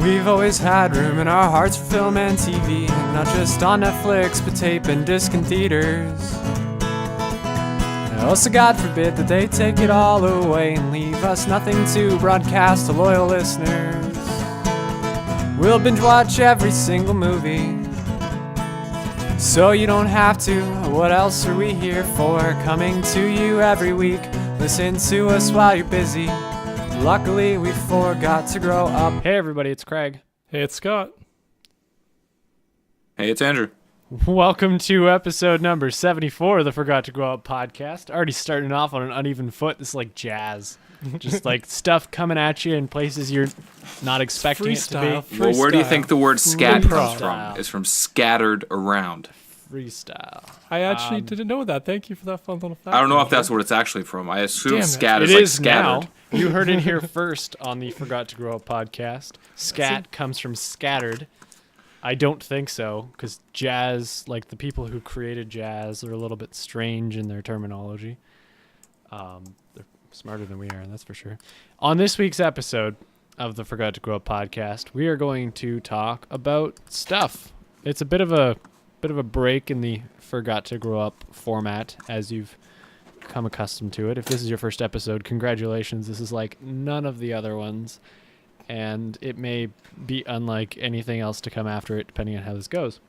We've always had room in our hearts for film and TV, not just on Netflix, but tape and disc in theaters. Also, God forbid that they take it all away and leave us nothing to broadcast to loyal listeners. We'll binge watch every single movie, so you don't have to. What else are we here for? Coming to you every week. Listen to us while you're busy. Luckily, we forgot to grow up. Hey everybody, it's Craig. Hey, it's Scott. Hey, it's Andrew. Welcome to episode number 74 of the Forgot to Grow Up podcast. Already starting off on an uneven foot. This is like jazz. Just like stuff coming at you in places you're not expecting it to be. Well, where do you think the word scat comes Freestyle. from? It's from scattered around. Freestyle. I actually didn't know that. Thank you for that fun little fact. I don't know if that's what it's actually from. I assume Damn it. scat It is like is scattered. now. You heard it here first on the Forgot to Grow Up podcast. Scat comes from scattered. I don't think so, because jazz, like the people who created jazz, are a little bit strange in their terminology. They're smarter than we are, that's for sure. On this week's episode of the Forgot to Grow Up podcast, we are going to talk about stuff. It's a bit of a break in the Forgot to Grow Up format, as you've come accustomed to it. If this is your first episode, congratulations. This is like none of the other ones, and it may be unlike anything else to come after it, depending on how this goes.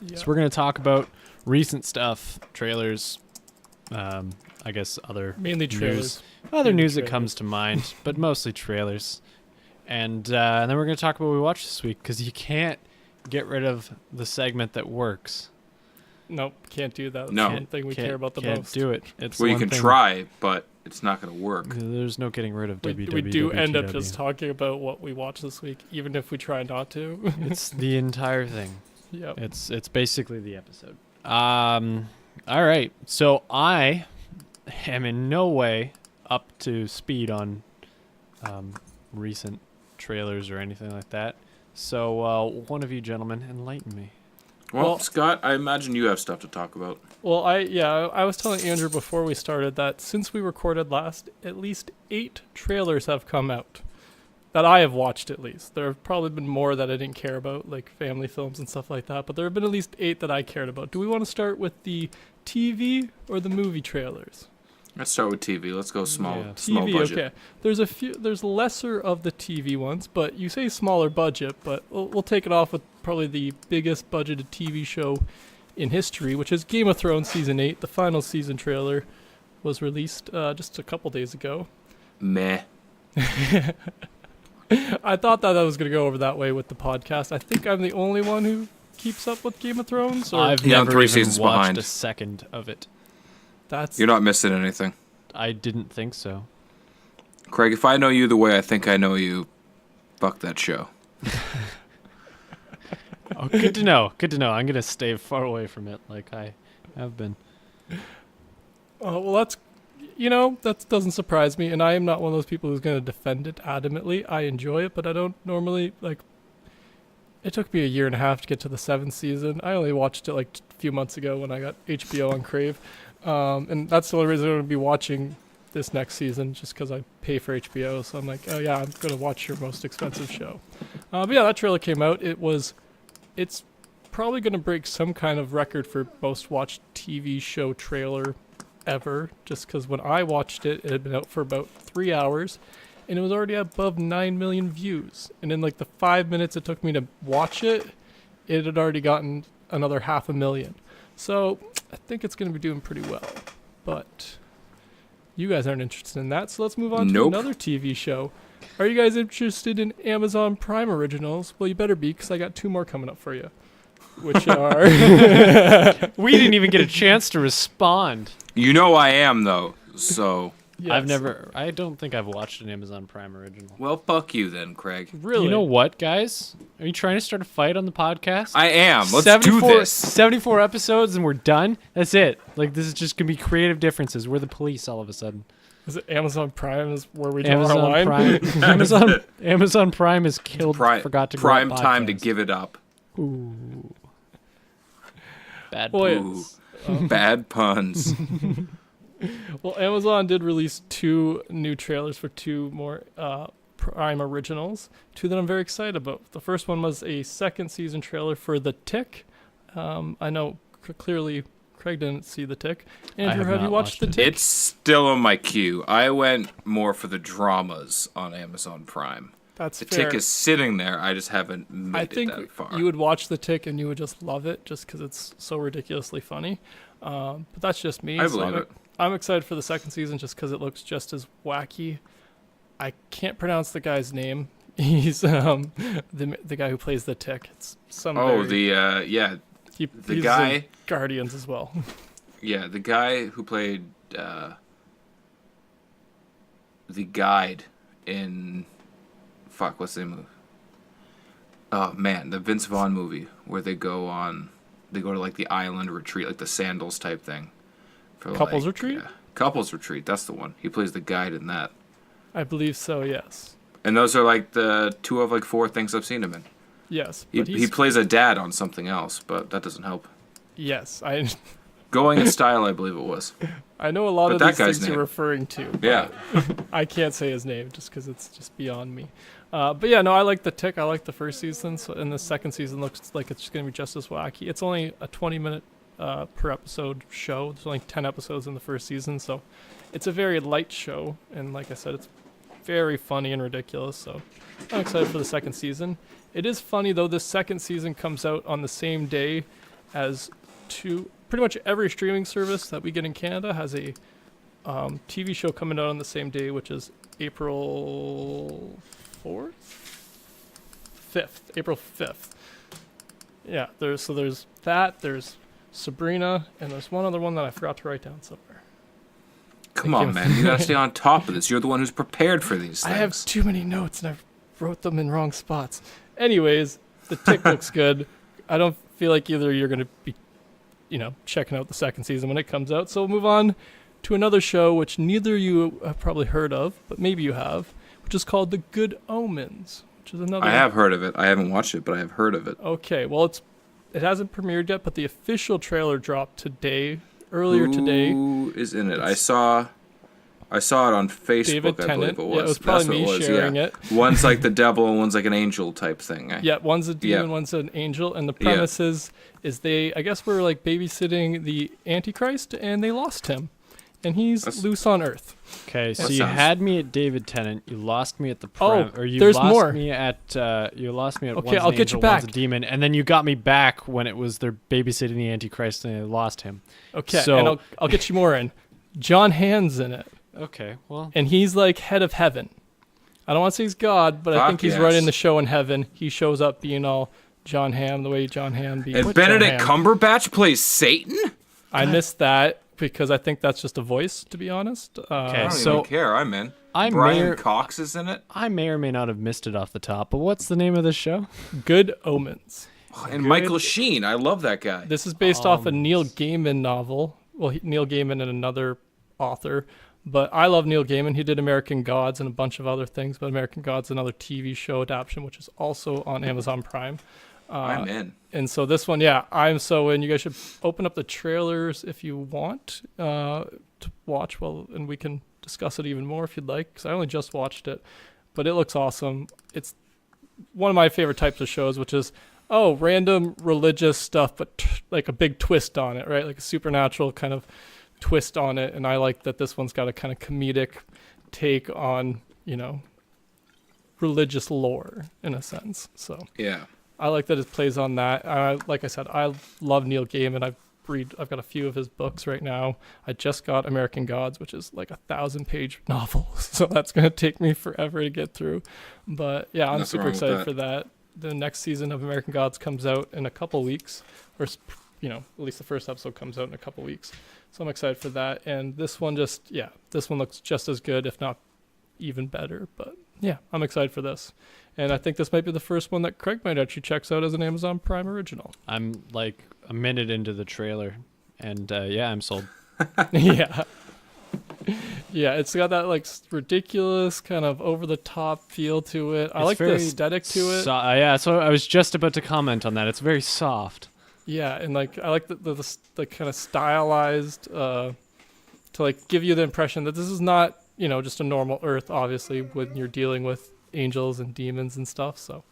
Yeah. So we're going to talk about recent stuff, trailers, I guess other Mainly trailers. Other Mainly news that trailers. comes to mind, but mostly trailers. And then we're going to talk about what we watched this week, because you can't get rid of the segment that works. Nope, can't do that. That's No. the one thing we care about the can't most. do it. It's Well, the you one can thing. try, but it's not going to work. There's no getting rid of We WWW. do end up just talking about what we watched this week, even if we try not to. It's the entire thing. Yep. It's basically the episode. All right. So I am in no way up to speed on recent trailers or anything like that. So one of you gentlemen, enlighten me. Well, Scott, I imagine you have stuff to talk about. Well, I was telling Andrew before we started that since we recorded last, at least 8 trailers have come out that I have watched. At least there have probably been more that I didn't care about, like family films and stuff like that. But there have been at least 8 that I cared about. Do we want to start with the TV or the movie trailers? Let's start with TV. Let's go small TV, budget. okay. There's lesser of the TV ones, but you say smaller budget, but we'll take it off with probably the biggest budgeted TV show in history, which is Game of Thrones Season 8. The final season trailer was released just a couple days ago. Meh. I thought that I was going to go over that way with the podcast. I think I'm the only one who keeps up with Game of Thrones. Or I've Yeah, I'm never 3 even seasons watched behind. a second of it. You're not missing anything. I didn't think so. Craig, if I know you the way I think I know you, fuck that show. Oh, good to know. Good to know. I'm gonna stay far away from it, like I have been. Well, that doesn't surprise me, and I am not one of those people who's going to defend it adamantly. I enjoy it, but I don't normally, like, it took me a year and a half to get to the 7th season. I only watched it, like, a few months ago when I got HBO on Crave, and that's the only reason I'm going to be watching this next season, just because I pay for HBO, so I'm like, oh yeah, I'm going to watch your most expensive show. But yeah, that trailer came out. It's probably going to break some kind of record for most watched TV show trailer ever, just because when I watched it, it had been out for about 3 hours, and it was already above 9 million views. And in like the 5 minutes it took me to watch it, it had already gotten another 500,000. So I think it's going to be doing pretty well. But you guys aren't interested in that, so let's move on to another TV show. Are you guys interested in Amazon Prime originals? Well, you better be, because I got 2 more coming up for you, which are... We didn't even get a chance to respond. You know I am, though, so... Yes. I don't think I've watched an Amazon Prime original. Well, fuck you then, Craig. Really? You know what, guys? Are you trying to start a fight on the podcast? I am. Let's do this. 74 episodes and we're done? That's it. Like, this is just going to be creative differences. We're the police all of a sudden. Is it Amazon Prime is where we draw our line? Prime. Amazon Prime has killed Forgot to Grow Up Prime time to podcast. give it up. Ooh. Bad Well, puns. Bad puns. Well, Amazon did release 2 new trailers for 2 more Prime originals, two that I'm very excited about. The first one was a second season trailer for The Tick. I know clearly Craig didn't see The Tick. Andrew, have you watched The Tick? It's still on my queue. I went more for the dramas on Amazon Prime. That's The fair. Tick is sitting there. I just haven't made it that far. I think you would watch The Tick and you would just love it just because it's so ridiculously funny. But that's just me. I believe it. I'm excited for the second season just because it looks just as wacky. I can't pronounce the guy's name. He's the guy who plays the Tick. It's some. The he's guy in Guardians as well. Yeah, the guy who played the guide in what's the name of? Oh man, the Vince Vaughn movie where they go to like the island retreat, like the Sandals type thing. For Couples Retreat? Yeah. Couples Retreat, that's the one. He plays the guide in that. I believe so, yes. And those are like the two of like four things I've seen him in. Yes. He plays a dad on something else, but that doesn't help. Yes, Going in Style, I believe it was. I know a lot of these things you're referring to. Yeah. I can't say his name just because it's just beyond me. But yeah, no, I like The Tick. I like the first season, and the second season looks like it's going to be just as wacky. It's only a 20-minute per episode show. There's only 10 episodes in the first season, so it's a very light show. And like I said, it's very funny and ridiculous. So I'm excited for the second season. It is funny though. This second season comes out on the same day as pretty much every streaming service that we get in Canada has a TV show coming out on the same day, which is April 5th. Yeah, there's that, there's Sabrina, and there's one other one that I forgot to write down somewhere. Come on, man. You gotta stay on top of this. You're the one who's prepared for these things. I have too many notes, and I wrote them in wrong spots. Anyways, The Tick looks good. I don't feel like either you're going to be, checking out the second season when it comes out. So we'll move on to another show, which neither you have probably heard of, but maybe you have, which is called The Good Omens, which is another. I have heard of it. I haven't watched it, but I have heard of it. Okay, well, it hasn't premiered yet, but the official trailer dropped earlier today. Who is in it? I saw it on Facebook. David I Tennant. believe it was. Yeah, it was probably me sharing it. One's like the devil and one's like an angel type thing. Yeah, one's a demon, one's an angel, and the premise is they, I guess, were like babysitting the Antichrist, and they lost him, and he's loose on Earth. Okay, so you had me at David Tennant, you lost me at the there's more. Me at one's okay, an I'll get angel, you back. one's a demon, and then you got me back when it was they're babysitting the Antichrist and they lost him. Okay, so, and I'll get you more in. John Hamm's in it. Okay, well. And he's like head of heaven. I don't want to say he's God, but I think he's running the show in heaven. He shows up being all John Hamm, the way John Hamm be. And Benedict Cumberbatch plays Satan? I missed that because I think that's just a voice, to be honest. Okay, I don't even care. I'm in. Brian Cox is in it? I may or may not have missed it off the top, but what's the name of this show? Good Omens. And Michael Sheen. I love that guy. This is based off a Neil Gaiman novel. Well, Neil Gaiman and another author. But I love Neil Gaiman. He did American Gods and a bunch of other things. But American Gods, another TV show adaptation, which is also on Amazon Prime. I'm in. And so this one, I'm so in. You guys should open up the trailers if you want to watch. And we can discuss it even more if you'd like, because I only just watched it. But it looks awesome. It's one of my favorite types of shows, which is, random religious stuff, but like a big twist on it, right? Like a supernatural kind of twist on it. And I like that this one's got a kind of comedic take on, religious lore in a sense. So yeah, I like that it plays on that. Like I said, I love Neil Gaiman. I've got a few of his books right now. I just got American Gods, which is like 1,000-page novel. So that's going to take me forever to get through. But yeah, I'm super excited for that. The next season of American Gods comes out in a couple weeks, or at least the first episode comes out in a couple weeks. So I'm excited for that. And this one this one looks just as good, if not even better. But yeah, I'm excited for this. And I think this might be the first one that Craig might actually checks out as an Amazon Prime original. I'm like a minute into the trailer, and I'm sold. Yeah. Yeah, it's got that like ridiculous kind of over-the-top feel to it. I like the aesthetic to it. So I was just about to comment on that. It's very soft. Yeah, and like I like the kind of stylized to like give you the impression that this is not, just a normal Earth, obviously, when you're dealing with angels and demons and stuff. So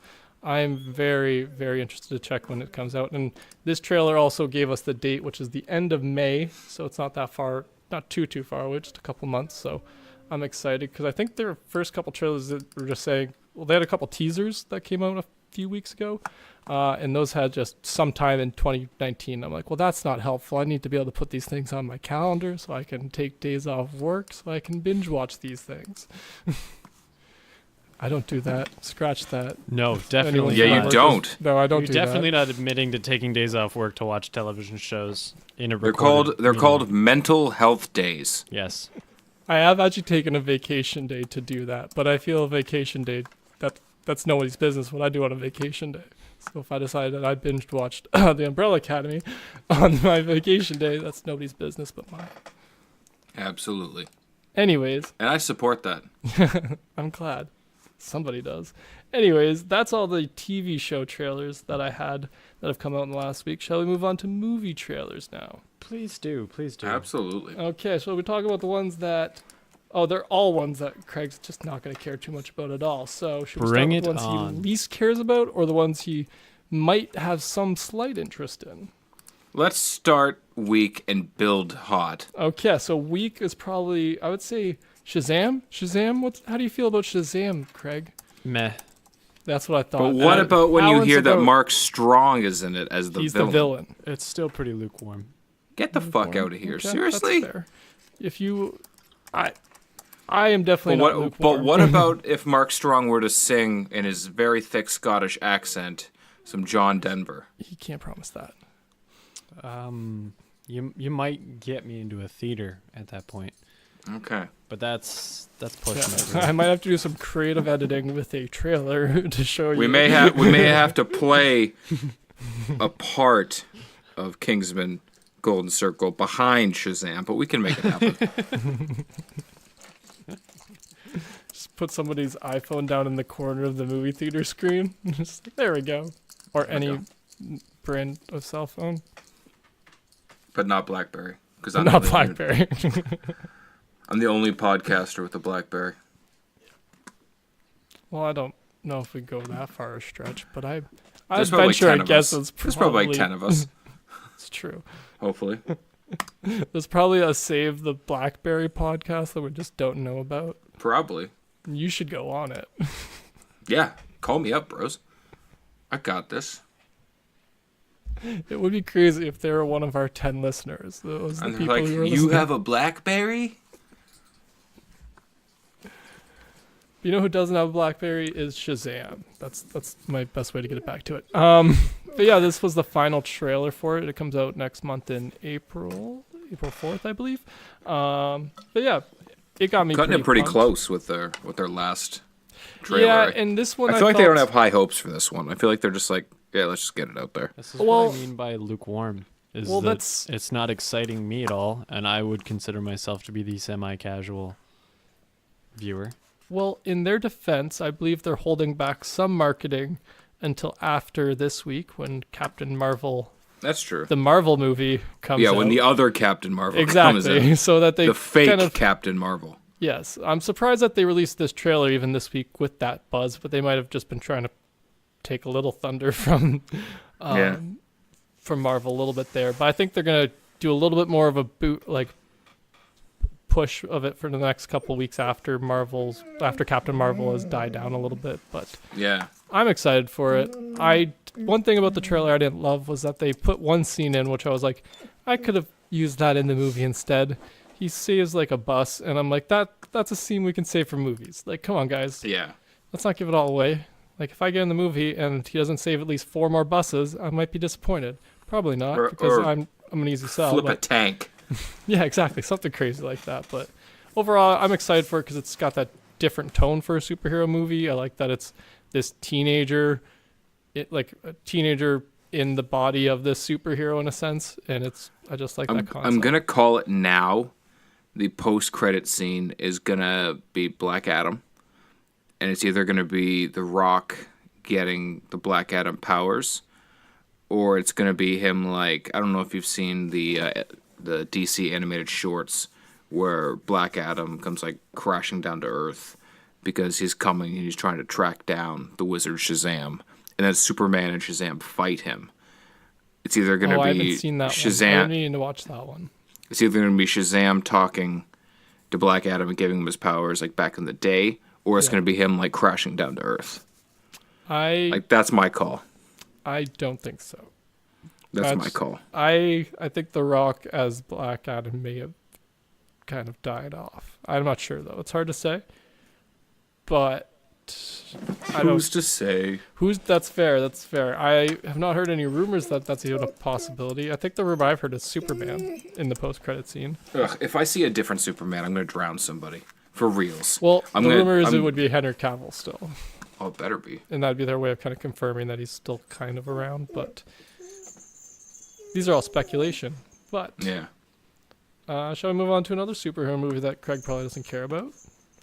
I'm very, very interested to check when it comes out. And this trailer also gave us the date, which is the end of May. So it's not that far, not too far away, just a couple months. So I'm excited because I think their first couple trailers that were just saying, well, they had a couple teasers that came out a few weeks ago. And those had just sometime in 2019. I'm like, well, that's not helpful. I need to be able to put these things on my calendar so I can take days off work so I can binge watch these things. I don't do that. Scratch that. No, definitely. Yeah, you not. don't. No, I don't You're do definitely that. not admitting to taking days off work to watch television shows in a They're recorded called medium. mental health days. Yes. I have actually taken a vacation day to do that, but I feel a vacation day, that's nobody's business what I do on a vacation day. So if I decided that I binged watched The Umbrella Academy on my vacation day, that's nobody's business but mine. Absolutely. Anyways, And I support that. I'm glad somebody does. Anyways, that's all the TV show trailers that I had that have come out in the last week. Shall we move on to movie trailers now? Please do. Please do. Absolutely. Okay, so we talk about the ones that... Oh, they're all ones that Craig's just not going to care too much about at all. So should we start Bring with it the ones on. he least cares about or the ones he might have some slight interest in? Let's start weak and build hot. Okay, so weak is probably, I would say, Shazam. Shazam, how do you feel about Shazam, Craig? Meh. That's what I thought. But what about when you Alan's hear that about- Mark Strong is in it as the He's villain? the villain. It's still pretty lukewarm. Get the fuck out of here. Okay, Seriously? that's fair. If you... I am definitely But not what, lukewarm. but what about if Mark Strong were to sing in his very thick Scottish accent some John Denver? He can't promise that. You might get me into a theater at that point, Okay. but that's pushing it. I might have to do some creative editing with a trailer to show you. We may have to play a part of Kingsman Golden Circle behind Shazam, but we can make it happen. Just put somebody's iPhone down in the corner of the movie theater screen. Just like, there we go. Or There we any go. brand of cell phone. But not BlackBerry, because Not BlackBerry. I'm the only podcaster with a BlackBerry. Well, I don't know if we go that far a stretch, but I'd There's probably venture, 10 I of guess us. it's There's probably like 10 of us, It's true. hopefully. There's probably a Save the BlackBerry podcast that we just don't know about. Probably. You should go on it. Yeah, call me up, bros. I got this. It would be crazy if they were one of our 10 listeners. Those are the And they're people like, who are you listening. have a BlackBerry? You know who doesn't have a BlackBerry is Shazam. That's my best way to get it back to it. But yeah, this was the final trailer for it. It comes out next month in April 4th, I believe. But yeah, it got me Cutting it pretty pumped. close with their last trailer. Yeah, and this one I feel like they thought- don't have high hopes for this one. I feel like they're just like, yeah, let's just get it out there. This is Well- what I mean by lukewarm. Is Well, that that's- it's not exciting me at all, and I would consider myself to be the semi-casual viewer. Well, in their defense, I believe they're holding back some marketing until after this week when Captain Marvel, That's true. the Marvel movie, comes Yeah, out. when the other Captain Marvel comes Exactly, in. so that they The fake kind of Captain Marvel. Yes, I'm surprised that they released this trailer even this week with that buzz, but they might have just been trying to take a little thunder from from Marvel a little bit there. But I think they're gonna do a little bit more of a push of it for the next couple weeks after Captain Marvel has died down a little bit. But Yeah. I'm excited for it. One thing about the trailer I didn't love was that they put one scene in which I was like, I could have used that in the movie instead. He saves like a bus, and I'm like, that's a scene we can save for movies. Like, come on, guys, Yeah. let's not give it all away. Like, if I get in the movie and he doesn't save at least 4 more buses, I might be disappointed. Probably not, because or I'm an easy sell. Flip a But tank. yeah, exactly, something crazy like that. But overall, I'm excited for it because it's got that different tone for a superhero movie. I like that it's this teenager, like a teenager in the body of this superhero in a sense, and I just like that concept. I'm gonna call it now. The post-credit scene is gonna be Black Adam, and it's either gonna be The Rock getting the Black Adam powers, or it's gonna be him like, I don't know if you've seen the DC animated shorts where Black Adam comes like crashing down to Earth, because he's coming and he's trying to track down the wizard Shazam, and then Superman and Shazam fight him. It's either going to be I haven't seen that Shazam. one. I need to watch that one. It's either going to be Shazam talking to Black Adam and giving him his powers like back in the day, or it's going to be him like crashing down to Earth. That's my call. I don't think so. That's my call. I think The Rock as Black Adam may have kind of died off. I'm not sure though. It's hard to say. But Who's to say? That's fair. That's fair. I have not heard any rumors that that's even a possibility. I think the rumor I've heard is Superman in the post-credit scene. Ugh, if I see a different Superman, I'm going to drown somebody. For reals. Well, the rumor is it would be Henry Cavill still. Oh, it better be. And that'd be their way of kind of confirming that he's still kind of around. But these are all speculation. But yeah. Shall we move on to another superhero movie that Craig probably doesn't care about?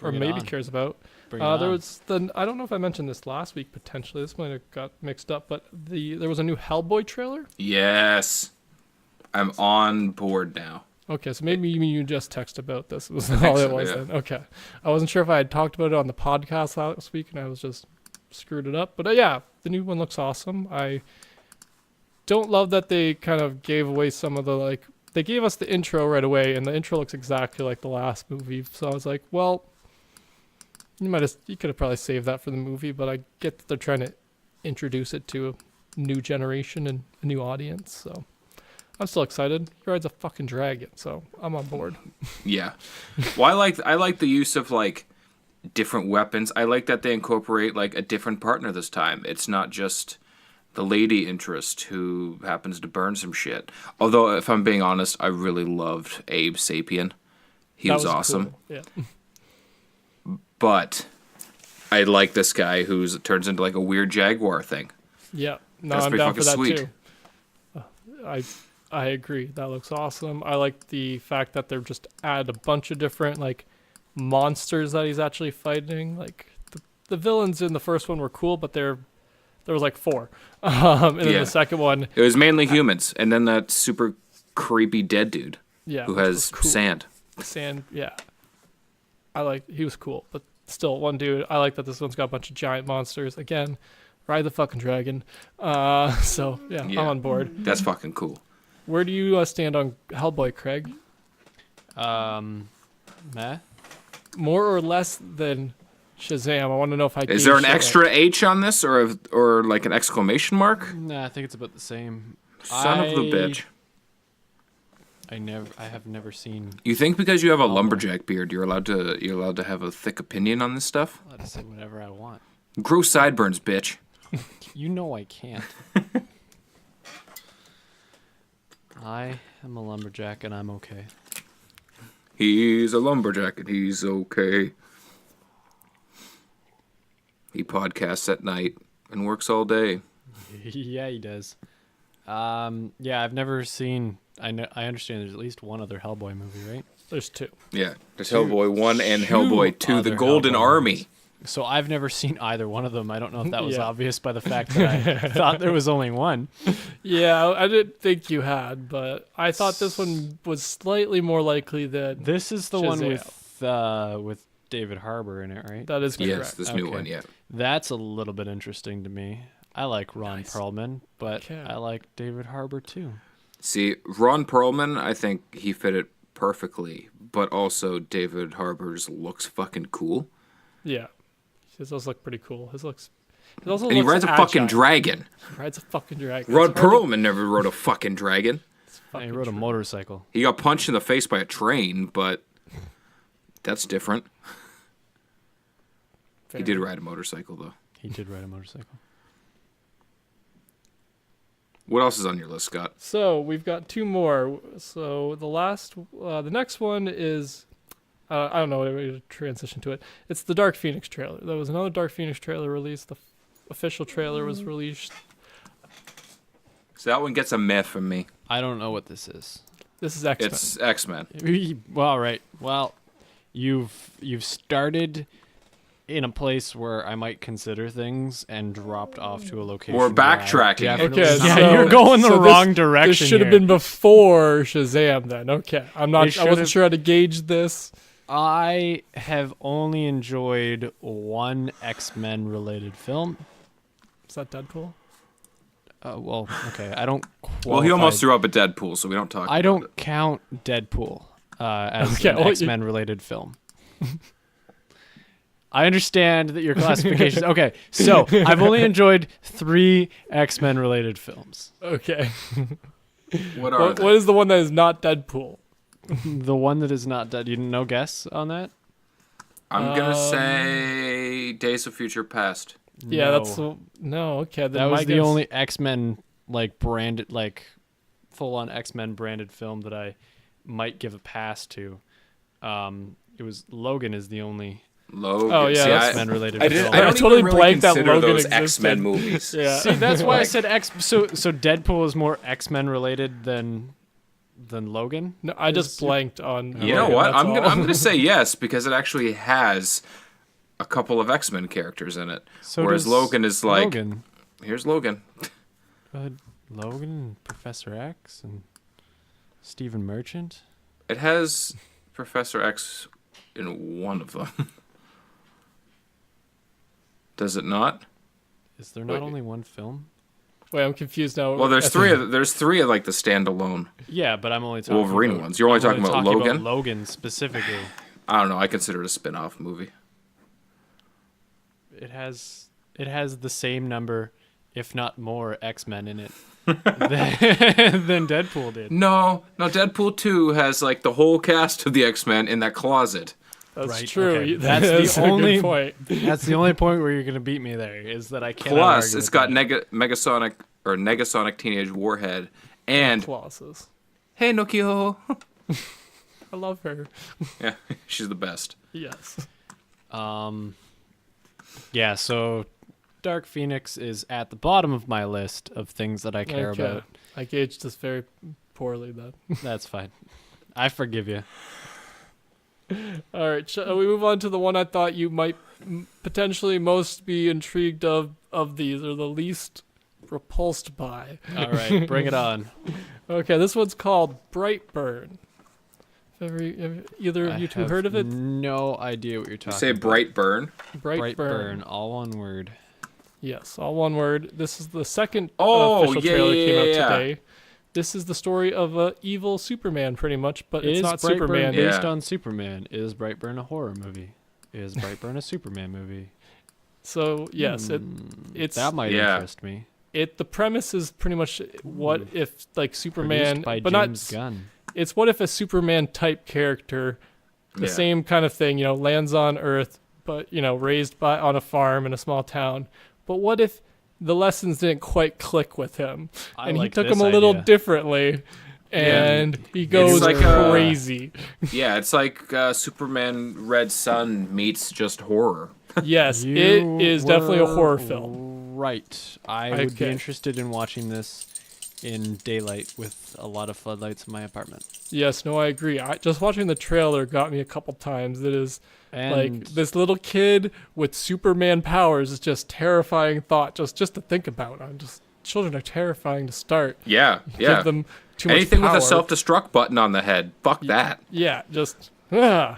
Or maybe cares about? There was I don't know if I mentioned this last week potentially. This might have got mixed up, but there was a new Hellboy trailer. Yes, I'm on board now. Okay, so maybe you just text about this. It was all it was then. Okay, I wasn't sure if I had talked about it on the podcast last week, and I was just screwed it up. But yeah, the new one looks awesome. I don't love that they kind of gave away some of the they gave us the intro right away, and the intro looks exactly like the last movie. So I was like, well. You could have probably saved that for the movie, but I get that they're trying to introduce it to a new generation and a new audience, so I'm still excited. He rides a fucking dragon, so I'm on board. Yeah. Well, I like the use of like different weapons. I like that they incorporate like a different partner this time. It's not just the lady interest who happens to burn some shit. Although, if I'm being honest, I really loved Abe Sapien. He was awesome. Cool. Yeah. But I like this guy who turns into like a weird jaguar thing. Yeah, no, that's I'm down for that sweet. Too. I agree. That looks awesome. I like the fact that they're just add a bunch of different like monsters that he's actually fighting. Like the villains in the first one were cool, but there was like 4. And then the second one, it was mainly humans, and then that super creepy dead dude. Yeah, who has cool. sand. Sand, yeah. He was cool, but still, one dude. I like that this one's got a bunch of giant monsters. Again, ride the fucking dragon. So yeah, I'm on board. That's fucking cool. Where do you stand on Hellboy, Craig? Meh. More or less than Shazam? I want to know if I. Is there an extra H on this, or like an exclamation mark? Nah, I think it's about the same. Son of the bitch. I have never seen. You think because you have a lumberjack beard, you're allowed to have a thick opinion on this stuff? I'll just say whatever I want. Grow sideburns, bitch. You know I can't. I am a lumberjack and I'm okay. He's a lumberjack and he's okay. He podcasts at night and works all day. Yeah, he does. Yeah, I've never seen. I understand there's at least one other Hellboy movie, right? There's 2. Yeah, there's Hellboy 1 and Hellboy 2, The Golden Army. So I've never seen either one of them. I don't know if that was obvious by the fact that I thought there was only one. Yeah, I didn't think you had, but I thought this one was slightly more likely than this is the Shazam. one with David Harbour in it, right? That is correct. Yes, this new one, yeah. That's a little bit interesting to me. I like Ron Perlman, but I like David Harbour too. See, Ron Perlman, I think he fit it perfectly, but also David Harbour's looks fucking cool. Yeah. His does look pretty cool. And he rides a fucking dragon. He rides a fucking dragon. Ron Perlman never rode a fucking dragon. He rode a motorcycle. He got punched in the face by a train, but that's different. He did ride a motorcycle, though. He did ride a motorcycle. What else is on your list, Scott? So we've got 2 more. So the next one is, I don't know what way to transition to it. It's the Dark Phoenix trailer. There was another Dark Phoenix trailer released. The official trailer was released. So that one gets a meh from me. I don't know what this is. This is X-Men. It's X-Men. Well, right. Well, you've started in a place where I might consider things and dropped off to a location. We're backtracking. Okay, yeah, so, you're going the wrong direction. This should have been before Shazam then. Okay. I wasn't sure how to gauge this. I have only enjoyed one X-Men related film. Is that Deadpool? Well, okay, I don't. Well, he almost threw up a Deadpool, so we don't talk. I about don't it. count Deadpool as Okay, an well, X-Men related film. I understand that your classifications. Okay, so I've only enjoyed 3 X-Men related films. Okay. What are they? What is the one that is not Deadpool? The one that is not dead. You no guess on that? I'm gonna say Days of Future Past. Yeah, No. that's no. Okay, then That was my the guess- only X-Men like branded, like full-on X-Men branded film that I might give a pass to. It was Logan is the only Logan. Oh, yeah, See, that's- X-Men related I film. don't totally even really blanked that consider Logan those existed. X-Men movies. Yeah. See, that's why I said X. So Deadpool is more X-Men related than Logan. No, I just blanked on. You know Logan, what? that's I'm all. gonna say yes because it actually has a couple of X-Men characters in it. So Whereas does Logan is like, Logan. here's Logan. Logan and Professor X and Stephen Merchant. It has Professor X in one of them. Does it not? Is there not Wait. only one film? Wait, I'm confused now. Well, there's three of like the standalone Yeah, but I'm only talking Wolverine about, ones. You're only talking about Logan? Logan specifically. I don't know. I consider it a spin-off movie. It has the same number, if not more, X-Men in it than Deadpool did. No, Deadpool 2 has like the whole cast of the X-Men in that closet. That's Right, true. okay. That's That's the a good only- point. That's the only point where you're gonna beat me there. Is that I can't. Plus, it's got Negasonic Teenage Warhead and Colossus. Hey Nokia. I love her. Yeah, she's the best. Yes. Yeah. So, Dark Phoenix is at the bottom of my list of things that I care Okay. about. I gauged this very poorly then. That's fine. I forgive you. All right, shall we move on to the one I thought you might potentially most be intrigued of these, or the least repulsed by? All right, bring it on. Okay, this one's called Brightburn. Have either of you two have heard of it? No idea what you're You talking say about. Brightburn. Brightburn, all one word. Yes, all one word. This is the second Oh, official yeah, trailer yeah, came out yeah. today. This is the story of a evil Superman, pretty much, but it's Is not Brightburn Superman. Yeah. based on Superman? Is Brightburn a horror movie? Is Brightburn a Superman movie? So yes, it's That might Yeah. interest me. the premise is pretty much what if like Superman, Produced by but James not. Gunn. It's what if a Superman type character, the Yeah. same kind of thing, lands on Earth, but raised on a farm in a small town. But what if the lessons didn't quite click with him, I and like he took this them a little idea. differently, and he goes like crazy. Yeah, it's like Superman Red Sun meets just horror. Yes, You it is definitely a were horror film. Right. I would be Okay. interested in watching this in daylight with a lot of floodlights in my apartment. Yes, no, I agree. Just watching the trailer got me a couple times. It is And like this little kid with Superman powers is just terrifying thought just to think about. Children are terrifying to start. Yeah, yeah. Give them too much Anything with power. a self-destruct button on the head. Fuck that. Yeah, just ah.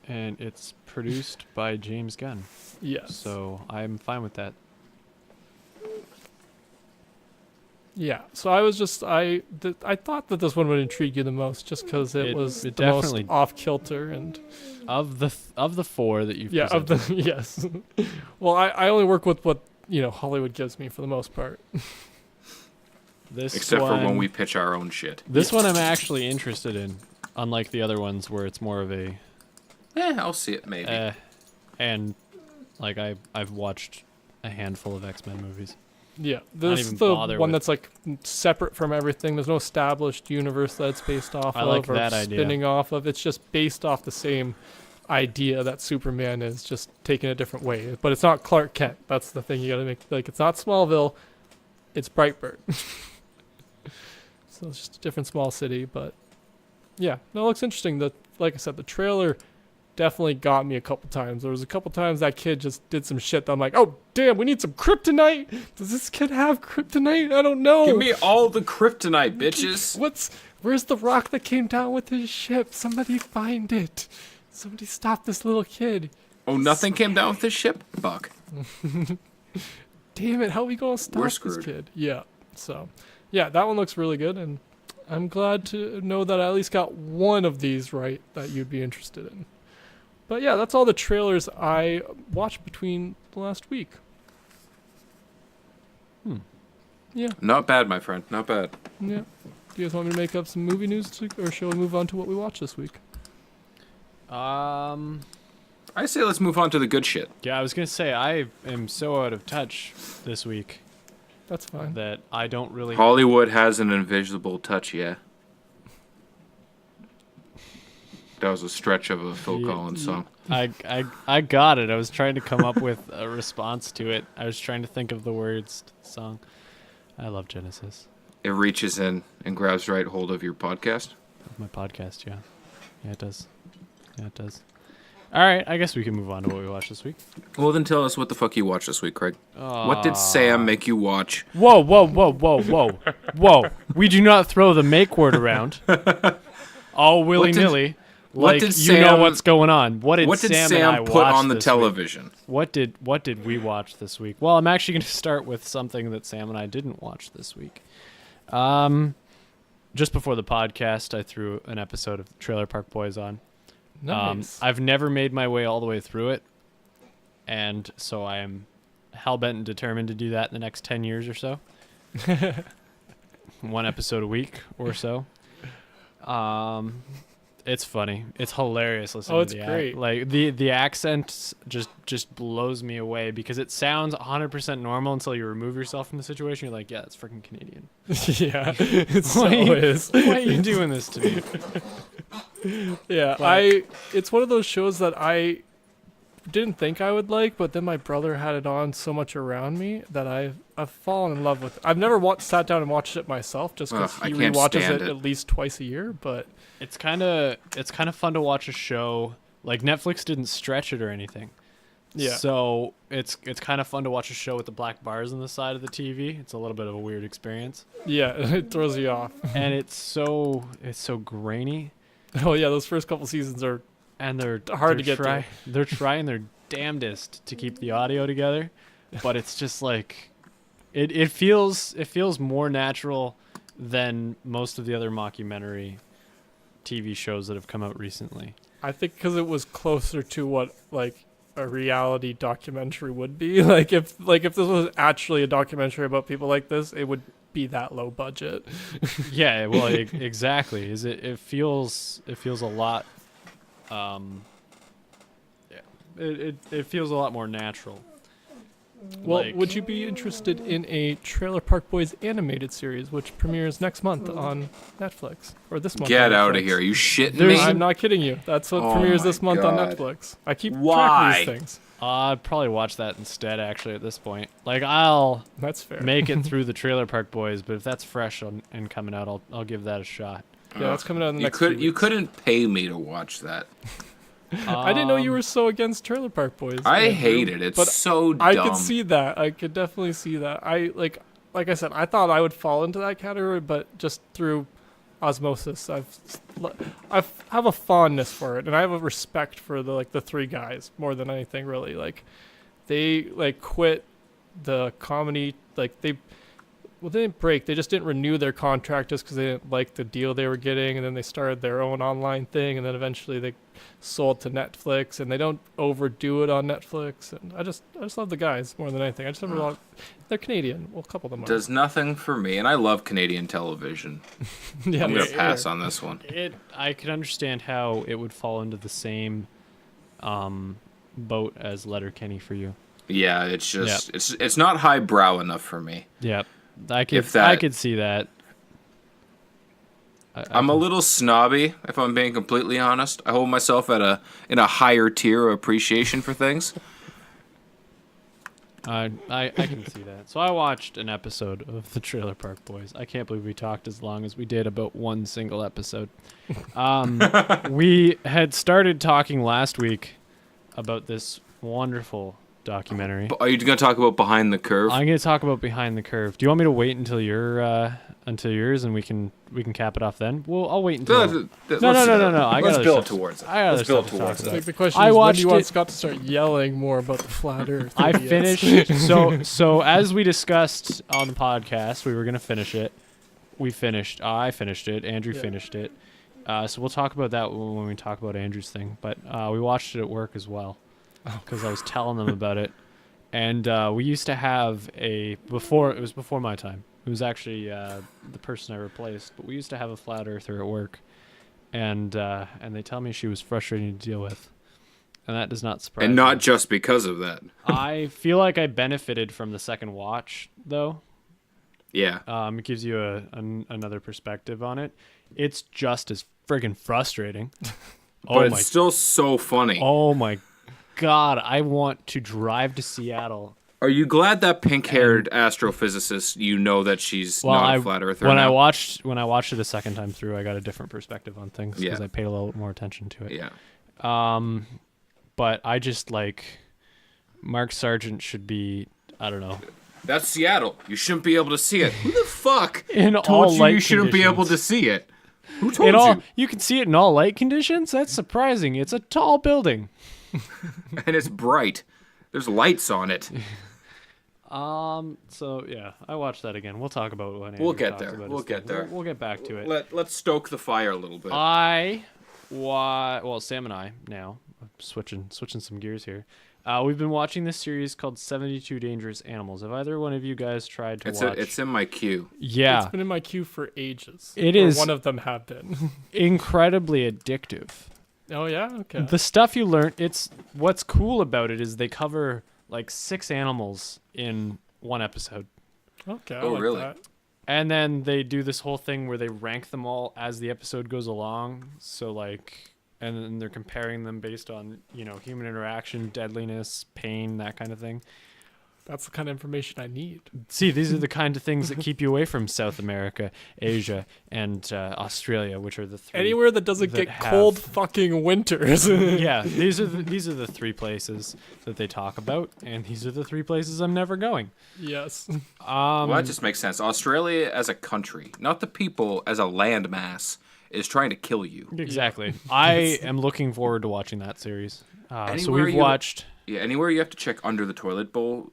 and it's produced by James Gunn. Yes. So I'm fine with that. Yeah. So I was just I thought that this one would intrigue you the most, just because it was it the most definitely- off kilter and Of the 4 that you've yeah presented. of the yes. Well, I only work with what Hollywood gives me for the most part. This Except for one, when we pitch our own shit. This one I'm actually interested in, unlike the other ones where it's more of a I'll see it maybe. and like I've watched a handful of X-Men movies. Yeah, Not this even is the bother one with- that's like separate from everything. There's no established universe that it's based off I of like or that idea. spinning off of. It's just based off the same idea that Superman is, just taken a different way. But it's not Clark Kent. That's the thing you gotta make. Like, it's not Smallville, it's Brightburn. So it's just a different small city, but yeah, no, it looks interesting. Like I said, the trailer definitely got me a couple times. There was a couple times that kid just did some shit that I'm like, oh damn, we need some kryptonite. Does this kid have kryptonite? I don't know. Give me all the kryptonite, bitches. Where's the rock that came down with his ship? Somebody find it. Somebody stop this little kid. Oh, nothing came down with this ship? Fuck. Damn it, how are we going to stop We're this screwed. kid? Yeah, so, yeah, that one looks really good, and I'm glad to know that I at least got one of these right that you'd be interested in. But yeah, that's all the trailers I watched between the last week. Yeah, Not bad, my friend. Not bad. yeah. Do you guys want me to make up some movie news, or shall we move on to what we watched this week? I say let's move on to the good shit. Yeah, I was gonna say I am so out of touch this week That's fine. that I don't really. Hollywood has an invisible touch, yeah. That was a stretch of a Phil Collins song. I got it. I was trying to come up with a response to it. I was trying to think of the words to the song. I love Genesis. It reaches in and grabs right hold of your podcast. My podcast, yeah. Yeah, it does. Yeah, it does. All right, I guess we can move on to what we watched this week. Well, then tell us what the fuck you watched this week, Craig. What did Sam make you watch? Whoa, whoa, whoa, whoa, whoa. Whoa. We do not throw the make word around. All willy-nilly. Like, did you know Sam- what's going on. What did Sam and I put watch on the this television? week? What did we watch this week? Well, I'm actually going to start with something that Sam and I didn't watch this week. Just before the podcast, I threw an episode of Trailer Park Boys on. Nice. I've never made my way all the way through it, and so I am hellbent and determined to do that in the next 10 years or so. One episode a week or so. It's funny. It's hilarious listening it's to the great. Like the accent just blows me away because it sounds 100% normal until you remove yourself from the situation. You're like, yeah, it's freaking Canadian. Yeah, it so Why is. Why are you doing this to me? Yeah, Like- it's one of those shows that I didn't think I would like, but then my brother had it on so much around me that I've fallen in love with it. I've never sat down and watched it myself just because Ugh, he I can't rewatches stand it it. at least twice a year, but It's kind of fun to watch a show. Like Netflix didn't stretch it or anything. yeah. So it's kind of fun to watch a show with the black bars on the side of the TV. It's a little bit of a weird experience, Yeah, it throws you off. and it's so grainy, Oh yeah, those first couple seasons are and they're Hard to get through. They're trying their damnedest to keep the audio together, but it's just like it feels more natural than most of the other mockumentary TV shows that have come out recently. I think because it was closer to what like a reality documentary would be. Like if this was actually a documentary about people like this, it would be that low budget. Yeah, well, exactly. It feels a lot. Yeah, it feels a lot more natural. Well, Like- would you be interested in a Trailer Park Boys animated series, which premieres next month on Netflix, or this month? Get on out of Netflix? here. Are you shitting There's- me? I'm not kidding you. That's what Oh premieres my this month on God. Netflix. I keep track Why? of these things. I'd probably watch that instead. Actually, at this point, like I'll That's fair. make it through the Trailer Park Boys, but if that's fresh and coming out, I'll give that a shot. Yeah, that's coming out in the You next few you weeks. couldn't pay me to watch that. I didn't know you were so against Trailer Park Boys. I Andrew, hate it. It's but so dumb. I could see that. I could definitely see that. Like I said, I thought I would fall into that category, but just through osmosis, I have a fondness for it, and I have a respect for the three guys more than anything. Really, like they quit the comedy. Like they didn't break. They just didn't renew their contract just because they didn't like the deal they were getting, and then they started their own online thing, and then eventually they sold to Netflix, and they don't overdo it on Netflix. And I just love the guys more than anything. I just have a lot. They're Canadian. Well, a couple of them are. Does nothing for me, and I love Canadian television. Yeah, I'm me gonna too. pass on this one. I could understand how it would fall into the same boat as Letterkenny for you. Yeah, it's just it's not highbrow enough for me. Yep, I If that- could see that. I'm a little snobby, if I'm being completely honest. I hold myself in a higher tier of appreciation for things. I can see that. So I watched an episode of the Trailer Park Boys. I can't believe we talked as long as we did about one single episode. We had started talking last week about this wonderful documentary. Are you going to talk about Behind the Curve? I'm going to talk about Behind the Curve. Do you want me to wait until yours and we can cap it off then? Well, I'll wait until. No. Let's build towards it. Let's build towards it. Like the question is, when do you want Scott to start yelling more about the flat Earth? I finished. So as we discussed on the podcast, we were going to finish it. We finished. I finished it. Andrew finished it. So we'll talk about that when we talk about Andrew's thing. But we watched it at work as well because I was telling them about it. And we used to have it was before my time. It was actually the person I replaced. But we used to have a flat earther at work. And they tell me she was frustrating to deal with. And that does not surprise me. And not just because of that. I feel like I benefited from the second watch, though. Yeah. It gives you another perspective on it. It's just as friggin' frustrating. But it's still so funny. Oh my God, I want to drive to Seattle. Are you glad that pink-haired astrophysicist, that she's not a flat earther? When I watched it a second time through, I got a different perspective on things because I paid a little more attention to it. Yeah. But I just Mark Sargent should be, I don't know. That's Seattle. You shouldn't be able to see it. Who the fuck told you shouldn't be able to see it? Who told you? You can see it in all light conditions? That's surprising. It's a tall building. And it's bright. There's lights on it. So yeah, I watched that again. We'll talk about when we'll get there. We'll get there. We'll get back to it. Let's stoke the fire a little bit. Sam and I now switching some gears here. We've been watching this series called 72 Dangerous Animals. Have either one of you guys tried to watch? It's in my queue. Yeah. It's been in my queue for ages. It is. One of them have been. Incredibly addictive. Oh, yeah? Okay. The stuff you learn, what's cool about it is they cover 6 animals in one episode. Okay. Oh, really? That. And then they do this whole thing where they rank them all as the episode goes along. So and then they're comparing them based on, human interaction, deadliness, pain, that kind of thing. That's the kind of information I need. See, these are the kind of things that keep you away from South America, Asia, and Australia, which are the 3. Anywhere that doesn't get cold fucking winters. Yeah, these are the 3 places that they talk about, and these are the 3 places I'm never going. Yes. Well, that just makes sense. Australia as a country, not the people as a landmass, is trying to kill you. Exactly. I am looking forward to watching that series. So we've watched... Yeah, anywhere you have to check under the toilet bowl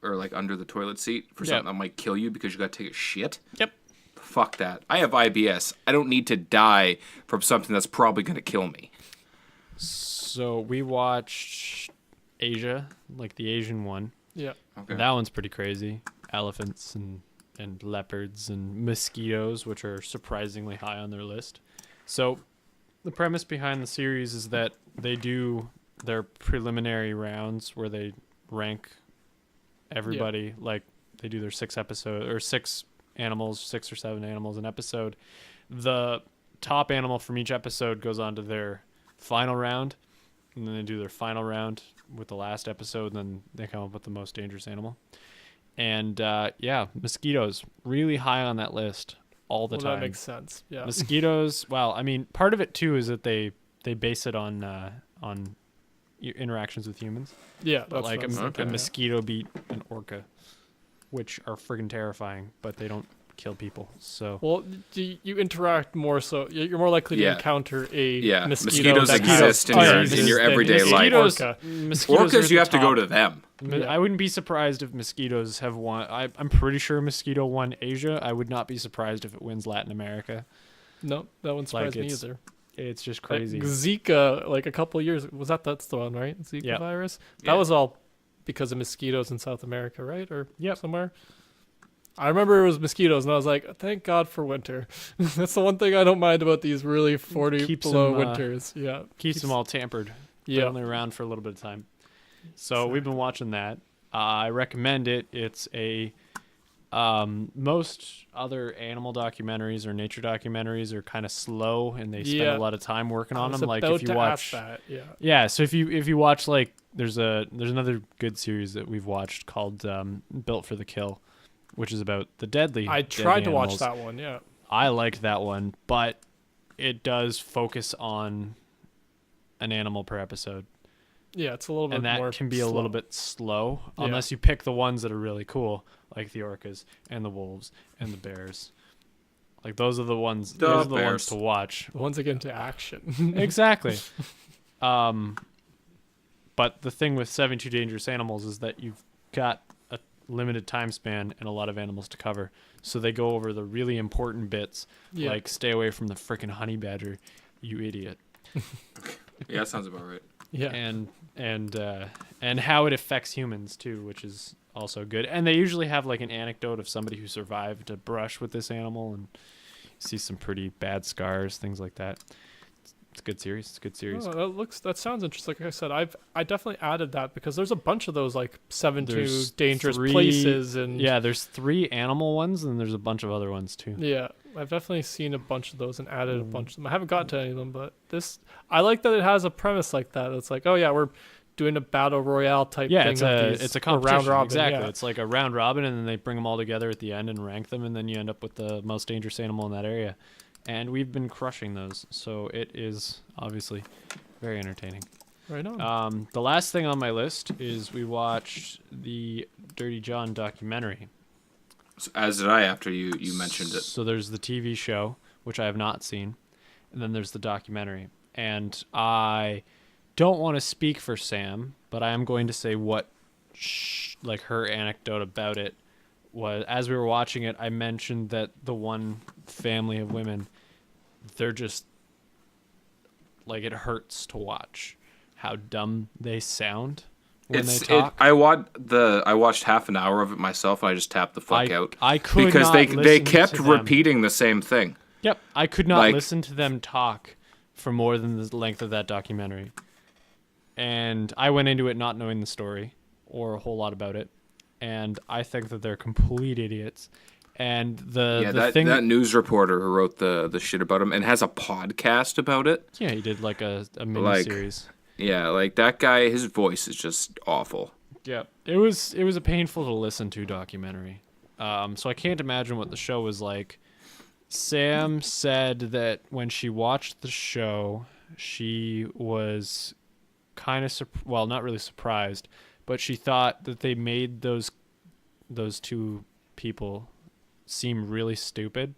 or under the toilet seat for something that might kill you because you got to take a shit. Yep. Fuck that. I have IBS. I don't need to die from something that's probably going to kill me. So we watched Asia, the Asian one. Yeah. Okay. That one's pretty crazy. Elephants and leopards and mosquitoes, which are surprisingly high on their list. So the premise behind the series is that they do their preliminary rounds where they rank everybody. They do their 6 episodes or 6 animals, 6 or 7 animals an episode. The top animal from each episode goes on to their final round, and then they do their final round with the last episode, and then they come up with the most dangerous animal. And mosquitoes really high on that list all the time. That makes sense. Yeah. Mosquitoes. Well, I mean, part of it too is that they base it on interactions with humans. Yeah. But a mosquito beat an orca, which are friggin' terrifying, but they don't kill people. So well, you interact more, so you're more likely to encounter a mosquito. Mosquitoes exist in your everyday life. Orcas, you have to go to them. I wouldn't be surprised if mosquitoes have won. I'm pretty sure mosquito won Asia. I would not be surprised if it wins Latin America. No, that wouldn't surprise me either. It's just crazy. Zika, a couple of years, that's the one, right? Zika virus. That was all because of mosquitoes in South America, right? Or somewhere. I remember it was mosquitoes, and I was like, thank God for winter. That's the one thing I don't mind about these really 40 below winters. Yeah, keeps them all tampered. Yeah, only around for a little bit of time. So we've been watching that. I recommend it. It's most other animal documentaries or nature documentaries are kind of slow, and they spend a lot of time working on them. If you watch, So if you watch there's another good series that we've watched called Built for the Kill, which is about the deadly. I tried to watch that one. Yeah, I liked that one, but it does focus on an animal per episode. Yeah, it's a little bit and that more can be a slow. little bit slow Yeah. unless you pick the ones that are really cool, like the orcas and the wolves and the bears. Like those are the ones. Those are the ones to watch. The ones that get into action. Exactly. But the thing with 72 Dangerous Animals is that you've got a limited time span and a lot of animals to cover. So they go over the really important bits, Yeah. like stay away from the frickin' honey badger, you idiot. Yeah, that sounds about right. Yeah. And how it affects humans too, which is also good. And they usually have like an anecdote of somebody who survived a brush with this animal, and you see some pretty bad scars, things like that. It's a good series. It's a good series. Oh, that sounds interesting. Like I said, I definitely added that because there's a bunch of those like 72 dangerous places and yeah, there's 3 animal ones and there's a bunch of other ones too. yeah, I've definitely seen a bunch of those and added a bunch of them. I haven't gotten to any of them, but I like that it has a premise like that. It's like, oh yeah, we're doing a battle royale type thing. It's a competition. round robin. Exactly. Yeah. It's like a round robin, and then they bring them all together at the end and rank them, and then you end up with the most dangerous animal in that area. And we've been crushing those, so it is obviously very entertaining. Right on. The last thing on my list is we watched the Dirty John documentary. So, as did I after you mentioned it. So there's the TV show, which I have not seen, and then there's the documentary. And I don't want to speak for Sam, but I am going to say what like her anecdote about it was. As we were watching it, I mentioned that the one family of women, they're just like, it hurts to watch how dumb they sound when they talk. I watched half an hour of it myself, and I just tapped the fuck out. I could because not they listen kept to them. repeating the same thing. Yep, I could not Like- listen to them talk for more than the length of that documentary. And I went into it not knowing the story or a whole lot about it, and I think that they're complete idiots. And that news reporter who wrote the shit about him and has a podcast about it. Yeah, he did like a mini series. Yeah, like that guy, his voice is just awful. Yeah, it was a painful to listen to documentary. So I can't imagine what the show was like. Sam said that when she watched the show, she was kind of not really surprised, but she thought that they made those 2 people seem really stupid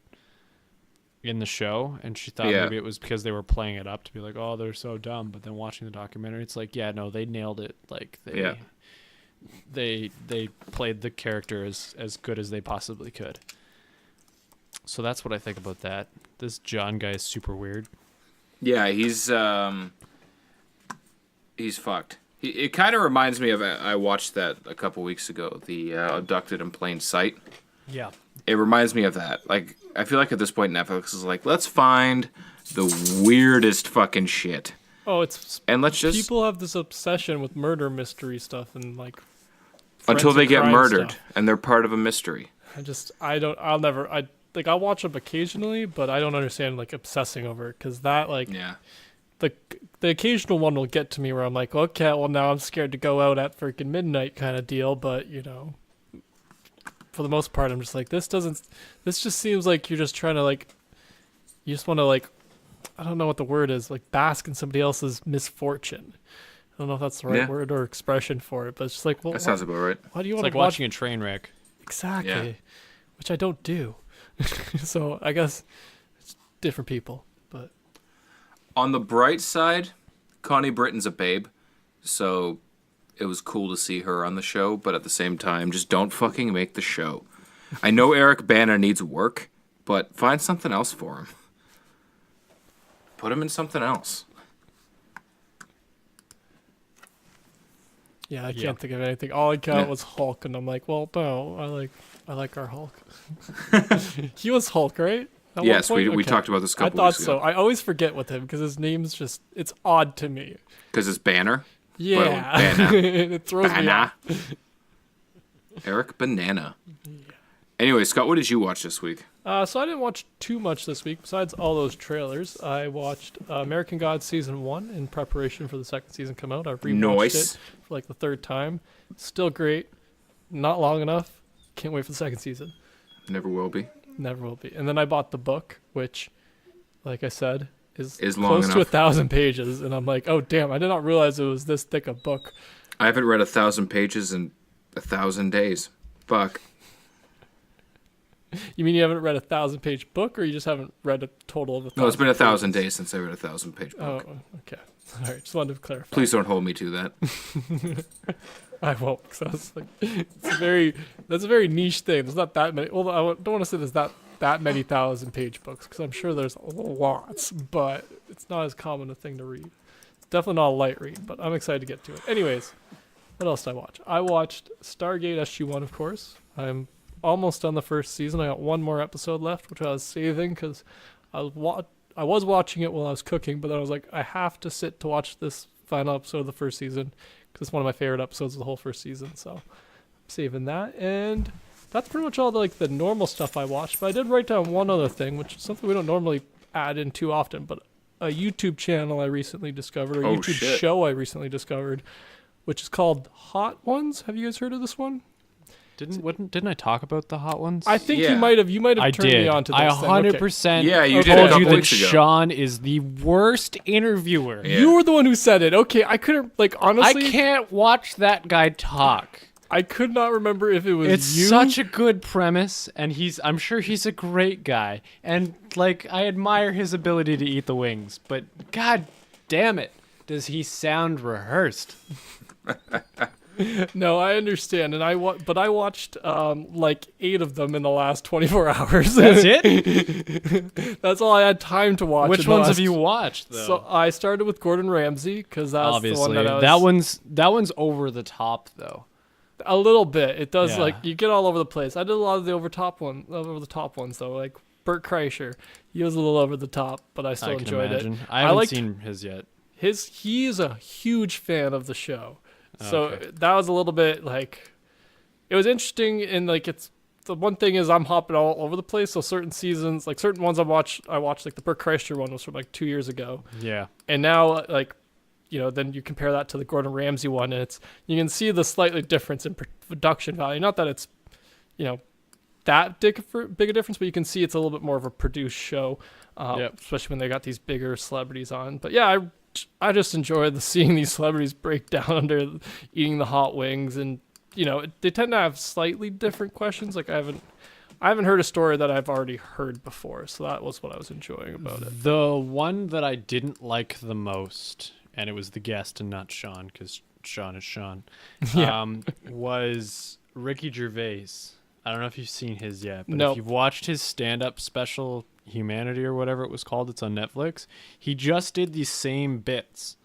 in the show, and she thought maybe it was because they were playing it up to be like, oh, they're so dumb. But then watching the documentary, it's like, yeah, no, they nailed it. Like they played the character as good as they possibly could. So that's what I think about that. This John guy is super weird. Yeah, he's fucked. It kind of reminds me of, I watched that a couple weeks ago, the Abducted in Plain Sight. Yeah. It reminds me of that. Like, I feel like at this point Netflix is like, let's find the weirdest fucking shit. Oh, and let's just people have this obsession with murder mystery stuff and like until they get murdered stuff. And they're part of a mystery. I'll watch them occasionally, but I don't understand like obsessing over it because that like the occasional one will get to me where I'm like, okay, well now I'm scared to go out at freaking midnight kind of deal, but you know, for the most part I'm just like, this just seems like you're just trying to like, you just want to like, I don't know what the word is, like bask in somebody else's misfortune. I don't know if that's the right word or expression for it, but it's just like, well, that sounds about right. Why do you want to like watching a train wreck? Exactly. Yeah. Which I don't do. So I guess it's different people, but on the bright side, Connie Britton's a babe, so it was cool to see her on the show, but at the same time, just don't fucking make the show. I know Eric Bana needs work, but find something else for him. Put him in something else. yeah, I can't think of anything. All I got was Hulk, and I'm like, well, no, I like our Hulk. He was Hulk, right? At Yes, one point? we talked about this a couple I weeks thought ago. so. I always forget with him because his name's just, it's odd to me. Because it's Banner. Yeah. Bana. It throws me off. Eric Banana. Yeah. Anyway, Scott, what did you watch this week? So I didn't watch too much this week besides all those trailers. I watched American Gods Season 1 in preparation for the second season come out. I rewatched it for like the 3rd time. Still great. Not long enough. Can't wait for the second season. Never will be. Never will be. And then I bought the book, which, like I said, is long close to enough. 1,000 pages, and I'm like, oh damn, I did not realize it was this thick a book. I haven't read 1,000 pages in 1,000 days. Fuck. You mean you haven't read a 1,000-page book, or you just haven't read a total of 1,000? No, it's been 1,000 days since I read a 1,000-page book. Oh, okay. All right, just wanted to clarify. Please don't hold me to that. I won't, because I was like, that's a very niche thing. There's not that many. Well, don't want to say there's that many 1,000-page books, because I'm sure there's lots, but it's not as common a thing to read. It's definitely not a light read, but I'm excited to get to it. Anyways, what else did I watch? I watched Stargate SG-1, of course. I'm almost done the first season. I got one more episode left, which I was saving because I was watching it while I was cooking, but then I was like, I have to sit to watch this final episode of the first season because it's one of my favorite episodes of the whole first season. So I'm saving that, and that's pretty much all the normal stuff I watched. But I did write down one other thing, which is something we don't normally add in too often, but a YouTube channel I recently discovered, or YouTube show I recently discovered, which is called Hot Ones. Have you guys heard of this one? Didn't I talk about the Hot Ones? I think you might have turned me on to this. I 100% Yeah, you did told a you couple that weeks ago. Sean is the worst interviewer. Yeah. You were the one who said it. Okay, I couldn't, honestly. I can't watch that guy talk. I could not remember if it was It's you. such a good premise, and I'm sure he's a great guy. And, I admire his ability to eat the wings, but god damn it, does he sound rehearsed. No, I understand, and but I watched 8 of them in the last 24 hours. That's it? That's all I had time to watch. Which ones have you watched, though? So I started with Gordon Ramsay because that's Obviously. the one that that one's over the top, though. a little bit. It does Yeah. you get all over the place. I did a lot of the over the top ones though, like Bert Kreischer. He was a little over the top, but I still enjoyed it. I haven't seen his yet. He is a huge fan of the show. So Okay. that was a little bit it was interesting, and it's the one thing is I'm hopping all over the place. So certain seasons, certain ones I watched the Bert Kreischer one was from 2 years ago. Yeah. And now then you compare that to the Gordon Ramsay one, and you can see the slightly difference in production value. Not that it's, that big a difference, but you can see it's a little bit more of a produced show, especially when they got these bigger celebrities on. But yeah, I just enjoy seeing these celebrities break down under eating the hot wings, and they tend to have slightly different questions. I haven't heard a story that I've already heard before, so that was what I was enjoying about it. The one that I didn't like the most, and it was the guest and not Sean, because Sean is Sean, Yeah. was Ricky Gervais. I don't know if you've seen his yet, but Nope. if you've watched his stand-up special, Humanity or whatever it was called, it's on Netflix. He just did the same bits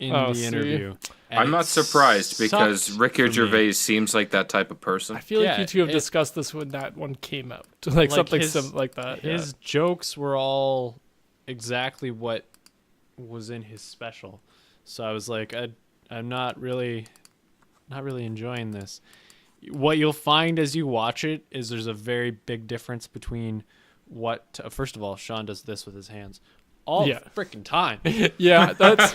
in the interview. And I'm not surprised because sucked Ricky for me. Gervais seems like that type of person. I feel like Yeah, you two have it- discussed this when that one came out, something like that. His jokes were all exactly what was in his special, so I was like, I'm not really enjoying this. What you'll find as you watch it is there's a very big difference between first of all, Sean does this with his hands all the freaking time. Yeah, that's.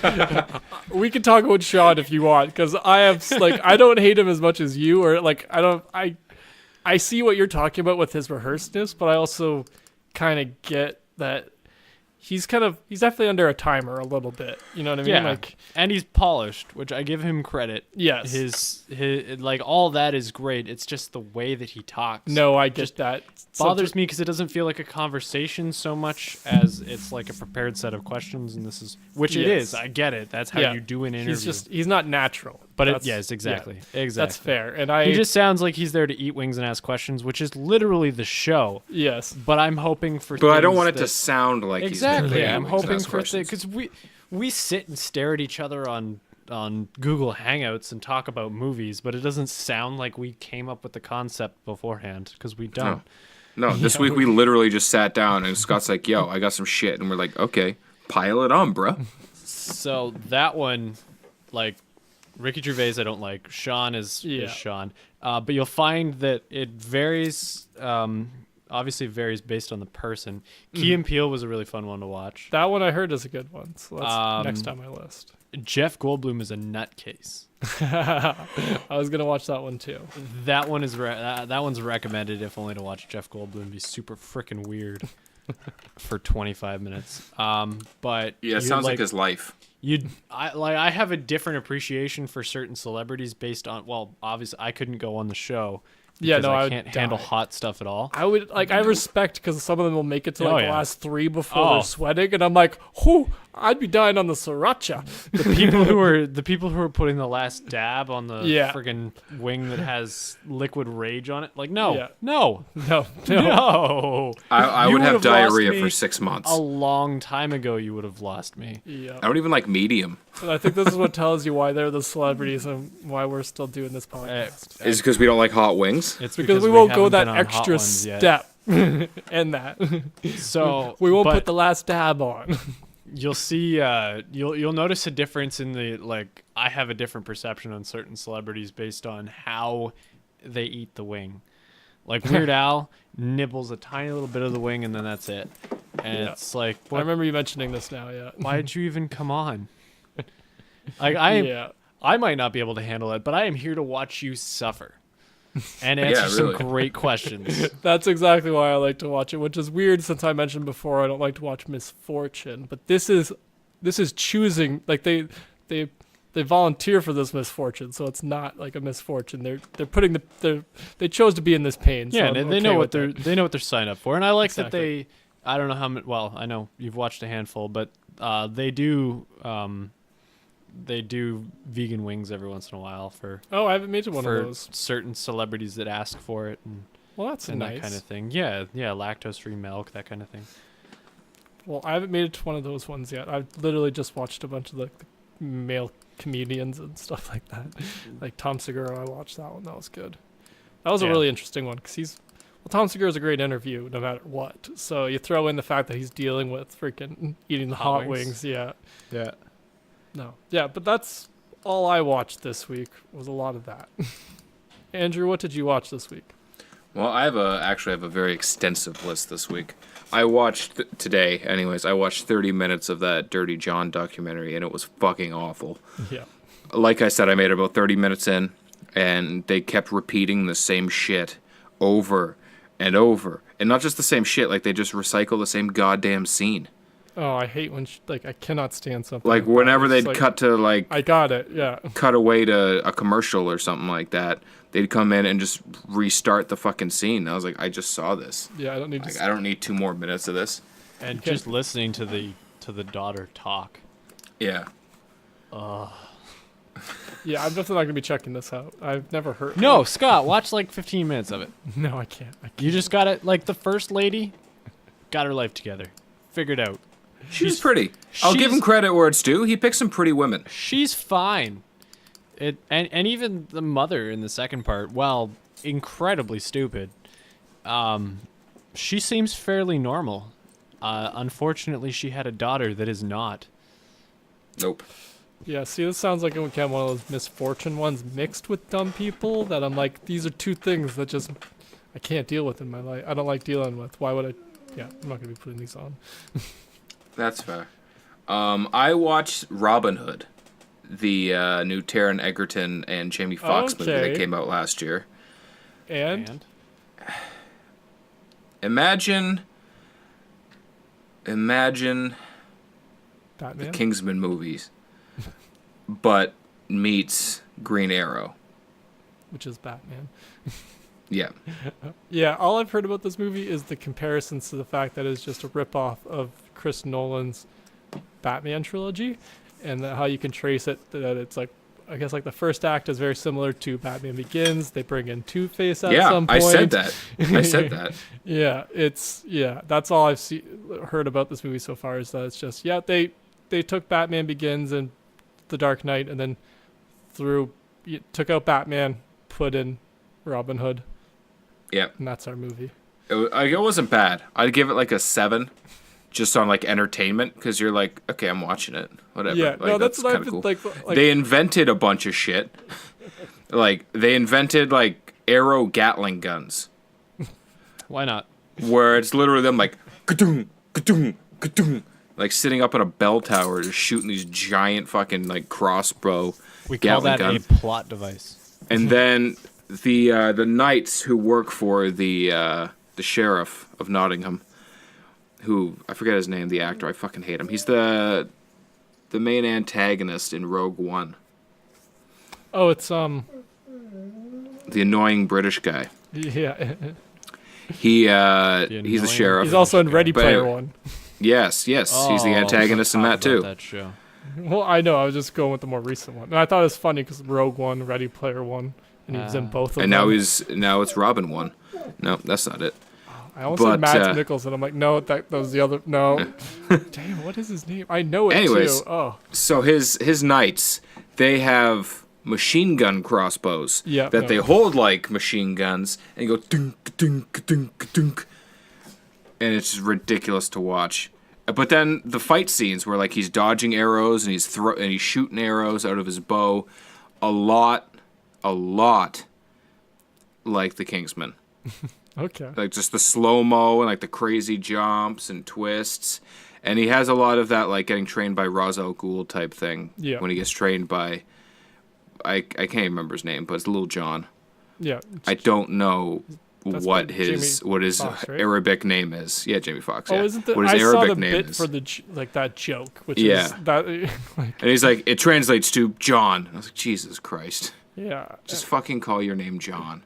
We can talk about Sean if you want, because I have I don't hate him as much as you, or I see what you're talking about with his rehearsedness, but I also kind of get that he's definitely under a timer a little bit. You know what I mean? Yeah, and he's polished, which I give him credit. Yes. His all that is great. It's just the way that he talks. No, I get that. Bothers me because it doesn't feel like a conversation so much as it's like a prepared set of questions, and it is. I get it. That's how you do an interview. He's not natural. But exactly. That's fair. And he just sounds like he's there to eat wings and ask questions, which is literally the show. Yes. But I'm hoping for. But I don't want it to sound like exactly. He's there to I'm eat wings and hoping ask for questions. because we sit and stare at each other on Google Hangouts and talk about movies, but it doesn't sound like we came up with the concept beforehand because we don't. No, this week we literally just sat down and Scott's like, "Yo, I got some shit," and we're like, "Okay, pile it on, bro." So that one, Ricky Gervais, I don't like. Sean is Sean, but you'll find that it varies. Obviously, varies based on the person. Key and Peele was a really fun one to watch. That one I heard is a good one, so that's next on my list. Jeff Goldblum is a nutcase. I was gonna watch that one too. That one is that one's recommended if only to watch Jeff Goldblum be super freaking weird. for 25 minutes. But Yeah, it sounds like his life. I have a different appreciation for certain celebrities based on, well, obviously I couldn't go on the show. Yeah, no, I can't handle hot stuff at all. I would I respect because some of them will make it to the last 3 before they're Oh. sweating, and I'm like, whew, I'd be dying on the sriracha. The people who are putting the last dab on the Yeah. friggin' wing that has liquid rage on it, like no, Yeah. no, No. no. I You would have would've lost diarrhea me for 6 months. A long time ago, you would have lost me. Yeah. I don't even like medium. But I think this is what tells you why they're the celebrities and why we're still doing this podcast. Is it because we don't like hot wings? It's Because we won't go haven't that been on hot extra ones yet. step in that. So We won't but put the last dab on. You'll see. You'll notice a difference in the like. I have a different perception on certain celebrities based on how they eat the wing. Like Weird Al nibbles a tiny little bit of the wing and then that's it. And Yeah. it's like, I remember you mentioning this now, yeah. why did you even come on? Like Yeah. I might not be able to handle it, but I am here to watch you suffer and answer Yeah, some really. great questions. That's exactly why I like to watch it, which is weird since I mentioned before I don't like to watch misfortune. But this is choosing, like they volunteer for this misfortune, so it's not like a misfortune. They're putting they chose to be in this pain. So Yeah, I'm they okay know what with that. they know what they're signed up for, and I like that Exactly. they. I don't know how many. Well, I know you've watched a handful, but they do. They do vegan wings every once in a while for Oh, I haven't made it one for of those. certain celebrities that ask for it Well, that's and nice. that kind of thing. Yeah, lactose-free milk, that kind of thing. Well, I haven't made it to one of those ones yet. I've literally just watched a bunch of the male comedians and stuff like that. Like Tom Segura, I watched that one. That was good. That was a Yeah. really interesting one because Tom Segura is a great interview no matter what. So you throw in the fact that he's dealing with freaking eating the Hot hot wings. wings. Yeah. Yeah. No. Yeah, but that's all I watched this week was a lot of that. Andrew, what did you watch this week? Well, I actually have a very extensive list this week. I watched today, anyways. I watched 30 minutes of that Dirty John documentary, and it was fucking awful. Yeah. Like I said, I made about 30 minutes in, and they kept repeating the same shit over and over, and not just the same shit. Like they just recycle the same goddamn scene. Oh, I hate when I cannot stand something. Like that. whenever It's they'd like, cut to like I got it. Yeah. cut away to a commercial or something like that, they'd come in and just restart the fucking scene. I was like, I just saw this. Yeah, I don't need to. Like, I don't need 2 more minutes of this. And Okay. just listening to the daughter talk. Yeah. Yeah, I'm definitely not gonna be checking this out. I've never heard. No, Scott, watch like 15 minutes of it. No, I can't. You just got it. Like the first lady got her life together, figured out. She's pretty. I'll give him she's- credit where it's due. He picked some pretty women. She's fine. And even the mother in the second part, well, incredibly stupid. She seems fairly normal. Unfortunately, she had a daughter that is not. Nope. Yeah, see, this sounds like again one of those misfortune ones mixed with dumb people that I'm like, these are two things that just I can't deal with in my life. I don't like dealing with. Why would I? Yeah, I'm not gonna be putting these on. That's fair. I watched Robin Hood, the new Taron Egerton and Jamie Foxx movie Okay. that came out last year. And Imagine the Batman. Kingsman movies, but meets Green Arrow. Which is Batman. Yeah. Yeah, all I've heard about this movie is the comparisons to the fact that it's just a ripoff of Chris Nolan's Batman trilogy, and that how you can trace it. That it's like, I guess, like the first act is very similar to Batman Begins. They bring in Two-Face at Yeah, some point. I said that. I said that. Yeah, that's all I've heard about this movie so far is that it's just they took Batman Begins and The Dark Knight and then took out Batman, put in Robin Hood, Yeah. and that's our movie. It wasn't bad. I'd give it like a 7, just on like entertainment, because you're like, okay, I'm watching it. Whatever. Yeah, Like, no, that's what I've kinda been cool. like. They invented a bunch of shit. Like they invented like arrow Gatling guns, Why not? where it's literally them like ka-dung, ka-dung, ka-dung, like sitting up on a bell tower, just shooting these giant fucking like crossbow. We call Gatling that gun. a plot device. And then the knights who work for the sheriff of Nottingham, who I forget his name, the actor. I fucking hate him. He's the main antagonist in Rogue One. Oh, it's The annoying British guy. yeah. He's annoying a sheriff. He's also in Ready But Player anyway. One. Yes, he's the antagonist in that too. That show. Well, I know. I was just going with the more recent one, and I thought it was funny because Rogue One, Ready Player One, and he was in both of them. And now it's Robin One. No, that's not it. I almost said Mads Mikkelsen. I'm like, no, that was the other. No, damn, what is his name? I know it Anyways, too. Oh, so his knights, they have machine gun crossbows that they hold like machine guns and go dunk dunk dunk dunk, and it's just ridiculous to watch. But then the fight scenes where like he's dodging arrows and he's shooting arrows out of his bow, a lot like the Kingsman. okay. Like just the slow-mo and like the crazy jumps and twists. And he has a lot of that like getting trained by Ra's al Ghul type thing. Yeah. When he gets trained by I can't even remember his name, but it's Little John. Yeah. I don't know what his Fox, right? Arabic name is. Yeah, Jamie Foxx. Yeah. Oh, isn't what his I Arabic saw the name bit is. for the like that joke, which is that like And he's like, it translates to John. I was like, Jesus Christ. yeah. Just fucking call your name John.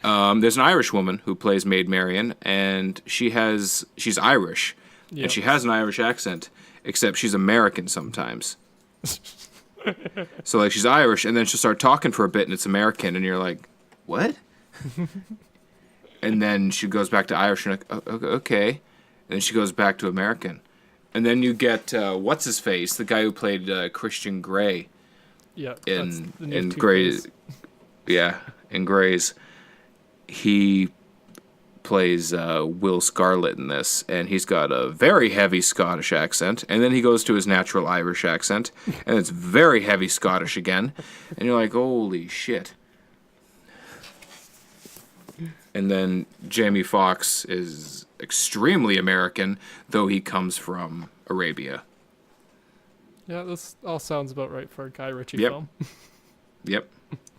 There's an Irish woman who plays Maid Marian, and she's Irish, and she has an Irish accent, except she's American sometimes. So like she's Irish, and then she'll start talking for a bit, and it's American, and you're like, what? And then she goes back to Irish, and you're like, okay, and then she goes back to American, and then you get what's his face, the guy who played Christian Grey. Yeah. In Grey's, in Grey's. He plays Will Scarlet in this, and he's got a very heavy Scottish accent, and then he goes to his natural Irish accent, and it's very heavy Scottish again, and you're like, holy shit. And then Jamie Foxx is extremely American, though he comes from Arabia. Yeah, this all sounds about right for a Guy Ritchie Yep. film. Yep.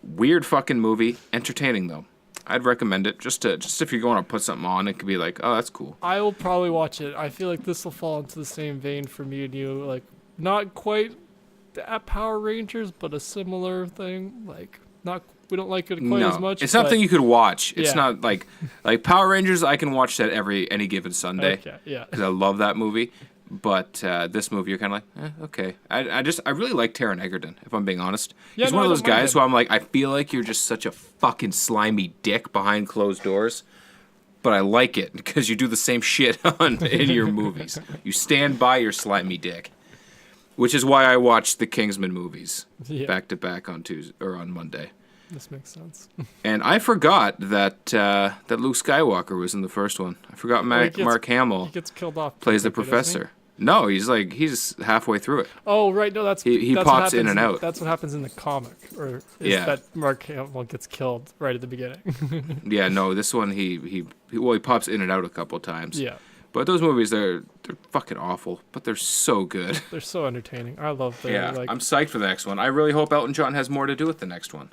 Weird fucking movie, entertaining though. I'd recommend it just if you're going to put something on, it could be like, oh, that's cool. I will probably watch it. I feel like this will fall into the same vein for me and you. Like, not quite at Power Rangers, but a similar thing. Like, we don't like it quite as much. It's something you could watch. It's Yeah. not like Power Rangers. I can watch that any given Sunday. Okay, yeah. Because I love that movie. But this movie, you're kind of like, okay. I really like Taron Egerton, if I'm being honest. Yeah, He's no, one of I those don't mind guys him. who I'm like, I feel like you're just such a fucking slimy dick behind closed doors. But I like it because you do the same shit in your movies. You stand by your slimy dick. Which is why I watched the Kingsman movies back to back on Tuesday or on Monday. This makes sense. And I forgot that Luke Skywalker was in the first one. I forgot Mark Hamill He gets killed off. plays the pretty quick, doesn't he? professor. No, he's halfway through it. Oh, right. No, that's He that's pops what in and happens out. That's what happens in the comic, or is Yeah. that Mark Hamill gets killed right at the beginning. Yeah, no, this one he pops in and out a couple times. Yeah, But those movies they're fucking awful, but they're so good. they're so entertaining. I love them. Yeah, I'm psyched for the next one. I really hope Elton John has more to do with the next one.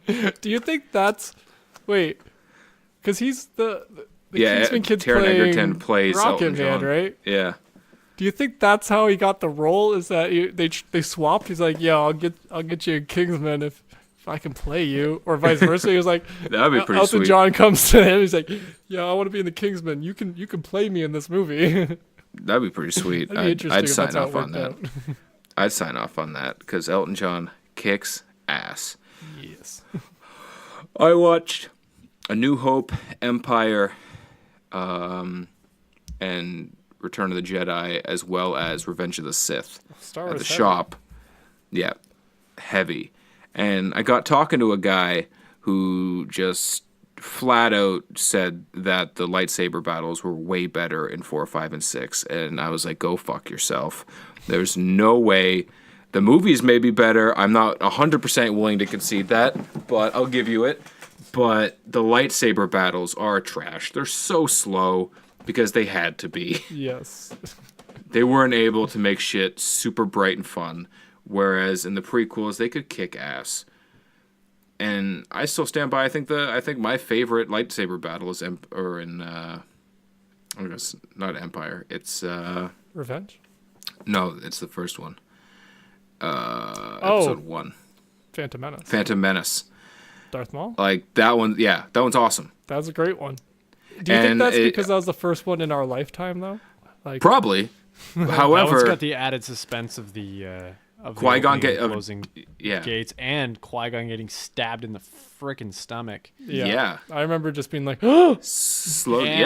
Do you think that's because he's the Yeah, Kingsman kid's Taron playing Egerton plays Rocket Elton Man, John. right? Yeah. Do you think that's how he got the role? Is that they swapped? He's like, yeah, I'll get you a Kingsman if I can play you, or vice versa. He was like, That'd be pretty Elton sweet. John comes to him. He's like, yeah, I want to be in the Kingsman. You can play me in this movie. That'd be pretty sweet. That'd be interesting I'd if sign that's how off it on that. worked out. I'd sign off on that because Elton John kicks ass. Yes. I watched A New Hope, Empire, and Return of the Jedi, as well as Revenge of the Sith Star at Wars the heavy. shop. Yeah, heavy. And I got talking to a guy who just flat out said that the lightsaber battles were way better in 4, 5, and 6. And I was like, go fuck yourself. There's no way. The movies may be better. I'm not 100% willing to concede that, but I'll give you it. But the lightsaber battles are trash. They're so slow because they had to be. Yes. They weren't able to make shit super bright and fun, whereas in the prequels they could kick ass. And I still stand by. I think my favorite lightsaber battle is in I guess not Empire. It's Revenge? no, it's the first one. Episode 1. Phantom Menace. Phantom Menace. Darth Maul? Like that one, yeah, that one's awesome. That was a great one. Do you think And that's because that was the first one in our lifetime, though? Like, Probably. That one's However, got the added suspense of the Qui-Gon opening and of- closing yeah. gates, and Qui-Gon getting stabbed in the frickin' stomach. Yeah. I remember just being like, slow, And,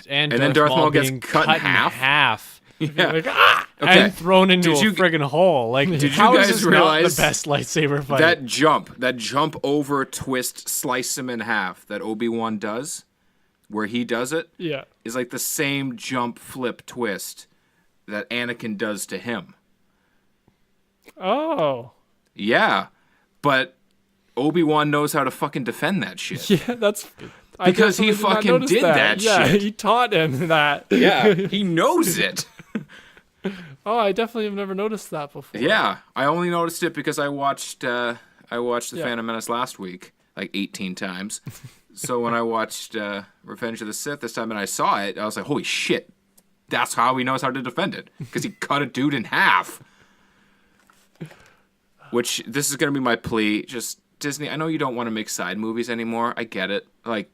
yeah. and then Darth Maul gets being cut in half. Yeah. like, ah! Okay. And thrown into Did a you- friggin' hole. Like, Did you how is guys this realize not the best lightsaber fight? that jump over, twist, slice him in half that Obi-Wan does, where he does it, Yeah. is like the same jump, flip, twist that Anakin does to him. Oh. Yeah, but Obi-Wan knows how to fucking defend that shit. Yeah, that's... Because he definitely did not fucking notice did that yeah, shit. he taught him that. Yeah, he knows it. Oh, I definitely have never noticed that before. Yeah, I only noticed it because I watched the Yeah. Phantom Menace last week like 18 times. So when I watched Revenge of the Sith this time and I saw it, I was like, holy shit, that's how he knows how to defend it. Because he cut a dude in half. Which, this is going to be my plea. Just, Disney, I know you don't want to make side movies anymore. I get it. Like,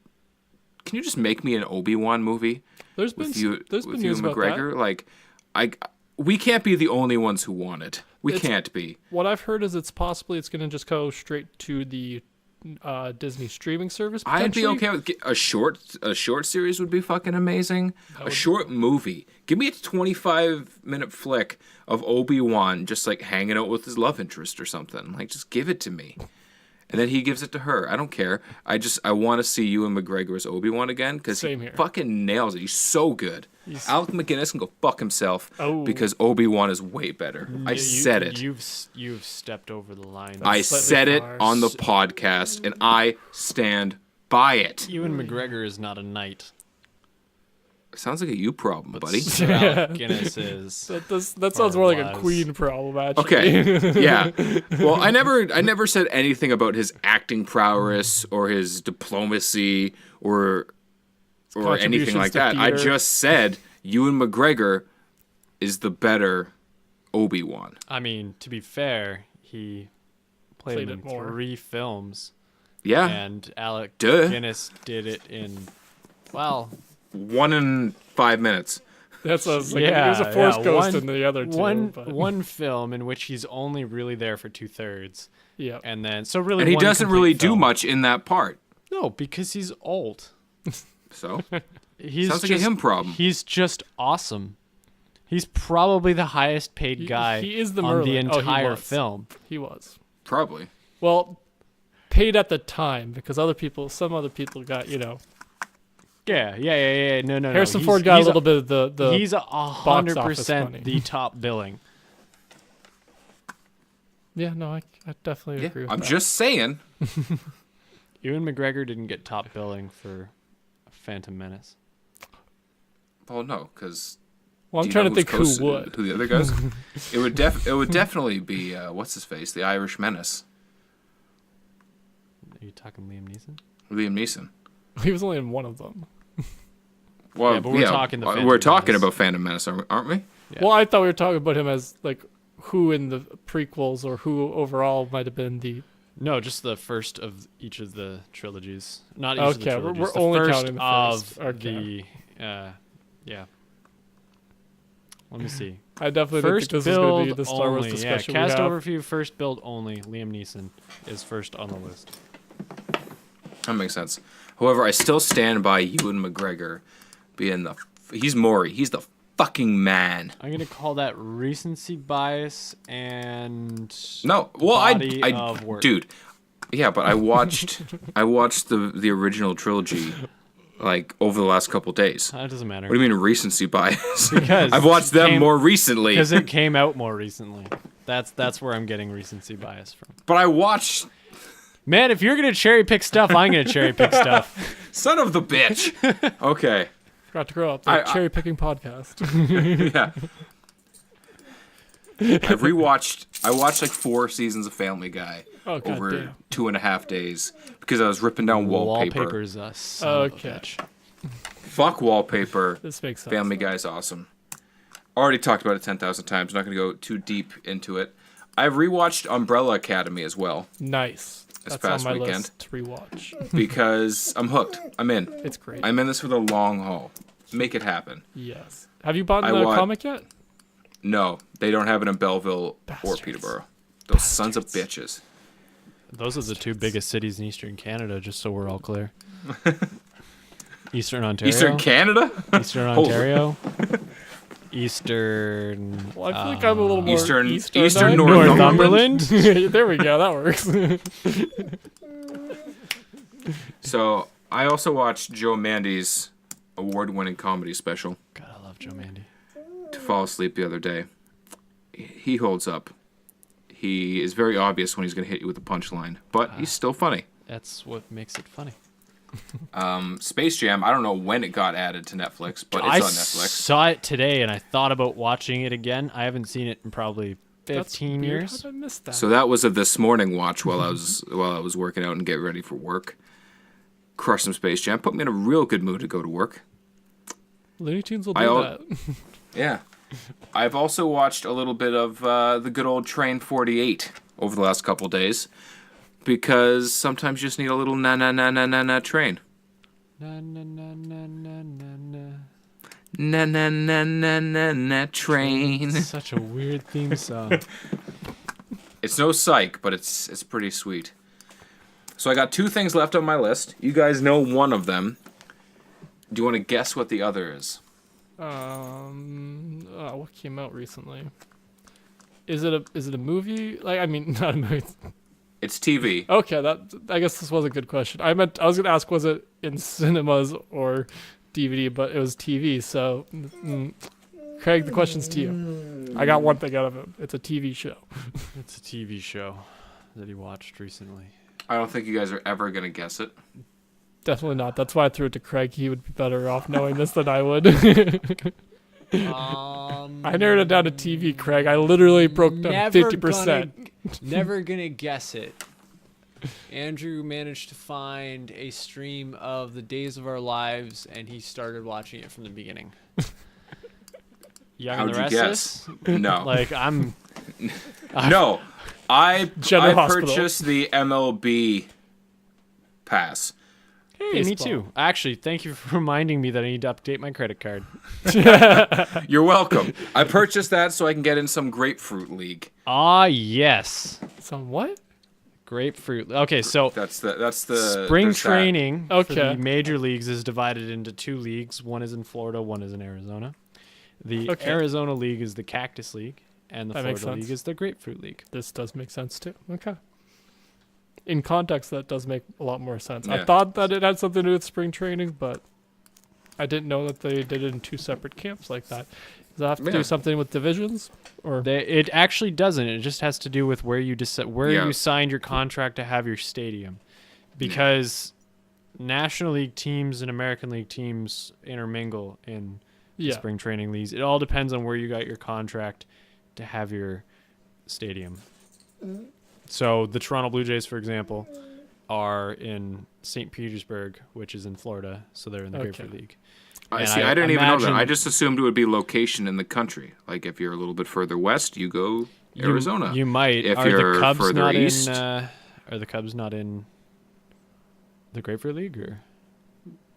can you just make me an Obi-Wan movie There's been with news Ewan about McGregor? that. Like, we can't be the only ones who want it. We can't be. What I've heard is it's going to just go straight to the Disney streaming service. I'd be potentially. okay with a short series would be fucking amazing. A short movie. Give me a 25-minute flick of Obi-Wan just like hanging out with his love interest or something. Like just give it to me. And then he gives it to her. I don't care. I want to see Ewan McGregor as Obi-Wan again because he Same here. fucking nails it. He's so good. Alec McGuinness can go fuck himself because Obi-Wan is way better. I said it. You've stepped over the line. I slightly said it far. on the podcast, and I stand by it. Ewan McGregor is not a knight. Sounds like a you problem, buddy. Sir Alec Guinness is. That sounds more like a was. Queen problem, actually. Okay, yeah. Well, I never said anything about his acting prowess or his diplomacy or anything like contributions to that. I theater. just said Ewan McGregor is the better Obi-Wan. I mean, to be fair, he played Played in it more. 3 films, Yeah, and Alec Duh. Guinness did it in, well, 1 in 5 minutes. That's what I was like. yeah, He was a Force yeah, Ghost one- in the other two. one but, one film in which he's only really there for 2/3, yeah. and then so really, And he one doesn't really complete do film. much in that part. No, because he's old. So He's sounds like just, a him problem. He's just awesome. He's probably the highest paid guy he is the on the Merlin. Oh, he entire was. film. He was. Probably. Well, paid at the time because some other people got, Yeah. No. Harrison He's- Ford got a he's little bit of the He's 100% office money. the top billing. Yeah, no, I definitely Yeah, agree with I'm that. just saying. Ewan McGregor didn't get top billing for Phantom Menace. Well, no, because Well, I'm trying to think who would. Who the other guys? it would definitely be what's his face, the Irish Menace, Are you talking Liam Neeson? Liam Neeson. He was only in one of them. Well, Yeah, but we're talking the Phantom we're talking Menace. about Phantom Menace, aren't we? Yeah. Well, I thought we were talking about him as like who in the prequels or who overall might have been the. No, just the first of each of the trilogies. Not each of the Okay, we're trilogies. only the first counting the of first. Okay. the. Yeah. Let me see. I definitely didn't First think this was going to build be the Star Wars only. Yeah, discussion cast we have. overview. First build only. Liam Neeson is first on the list. That makes sense. However, I still stand by Ewan McGregor being he's Maury. He's the fucking man. I'm gonna call that recency bias and No, well, body of work. dude. Yeah, but I watched the original trilogy like over the last couple days. That doesn't matter. What do you mean recency bias? Because I've watched them came- more recently. Because it came out more recently. That's where I'm getting recency bias from. But I watched Man, if you're gonna cherry pick stuff, I'm gonna cherry pick stuff. Son of the bitch. Okay. Forgot to grow up. The cherry picking podcast. Yeah. I watched like 4 seasons of Family Guy Oh, God over damn. 2.5 days because I was ripping down wallpaper. Wallpaper's a son of a Okay. bitch. Fuck wallpaper. This makes sense. Family Guy's awesome. Already talked about it 10,000 times. Not going to go too deep into it. I've rewatched Umbrella Academy as well. Nice. This That's past on my weekend. list to rewatch. Because I'm hooked. I'm in. It's great. I'm in this for the long haul. Make it happen. Yes. Have you bought the comic yet? No, they don't have it in Belleville Bastards. or Peterborough. Those sons of bitches. Those are the two biggest cities in Eastern Canada, just so we're all clear. Eastern Ontario. Eastern Canada? Eastern Ontario. Eastern. Well, I feel like I'm a little more Eastern Eastern Northumberland. There we go. That works. So I also watched Joe Mandy's award-winning comedy special. God, I love Joe Mandy. To fall asleep the other day. He holds up. He is very obvious when he's going to hit you with a punchline, but he's still funny. That's what makes it funny. Space Jam, I don't know when it got added to Netflix, but it's I on Netflix. saw it today, and I thought about watching it again. I haven't seen it in probably 15 weird. years. How did I miss that? So that was a this morning watch while I was working out and getting ready for work. Crushed some Space Jam, put me in a real good mood to go to work. Looney Tunes will do that. Yeah. I've also watched a little bit of the good old Train 48 over the last couple days because sometimes you just need a little na train. Na na na na na Na na na. na na na na na train. It's such a weird theme song. It's no psych, but it's pretty sweet. So I got 2 things left on my list. You guys know one of them. Do you want to guess what the other is? What came out recently? Is it a movie? Like, I mean, not a movie. It's TV. Okay, I guess this was a good question. I was gonna ask, was it in cinemas or DVD, but it was TV. So, Craig, the question's to you. I got one thing out of it. It's a TV show. It's a TV show that he watched recently. I don't think you guys are ever going to guess it. Definitely not. That's why I threw it to Craig. He would be better off knowing this than I would. I narrowed it down to TV, Craig. I literally broke down 50%. Never gonna guess it. Andrew managed to find a stream of The Days of Our Lives, and he started watching it from the beginning. Young and the How'd you Restless? guess? No. Like, I'm... No. I General Hospital. purchased the MLB pass. Hey, me Baseball. too. Actually, thank you for reminding me that I need to update my credit card. You're welcome. I purchased that so I can get in some grapefruit league. Ah, yes. So what? Grapefruit. Okay, so That's the spring there's that. training for Okay. the major leagues is divided into 2 leagues. One is in Florida, one is in Arizona. The Okay. Arizona League is the Cactus League, and the That makes Florida sense. League is the Grapefruit League. This does make sense too. Okay. In context, that does make a lot more sense. I Yeah. thought that it had something to do with spring training, but I didn't know that they did it in 2 separate camps like that. Does that have to Yeah. do something with divisions? Or It actually doesn't. It just has to do with where you Yeah. you signed your contract to have your stadium, because National League teams and American League teams intermingle in the spring training leagues. It all depends on where you got your contract to have your stadium. So the Toronto Blue Jays, for example, are in St. Petersburg, which is in Florida, so they're in the Grapefruit League. I And see. I I didn't even know that. imagine- I just assumed it would be location in the country. Like if you're a little bit further west, you go Arizona. You might. If Are you're the Cubs further not east, in? Are the Cubs not in the Grapefruit League? Or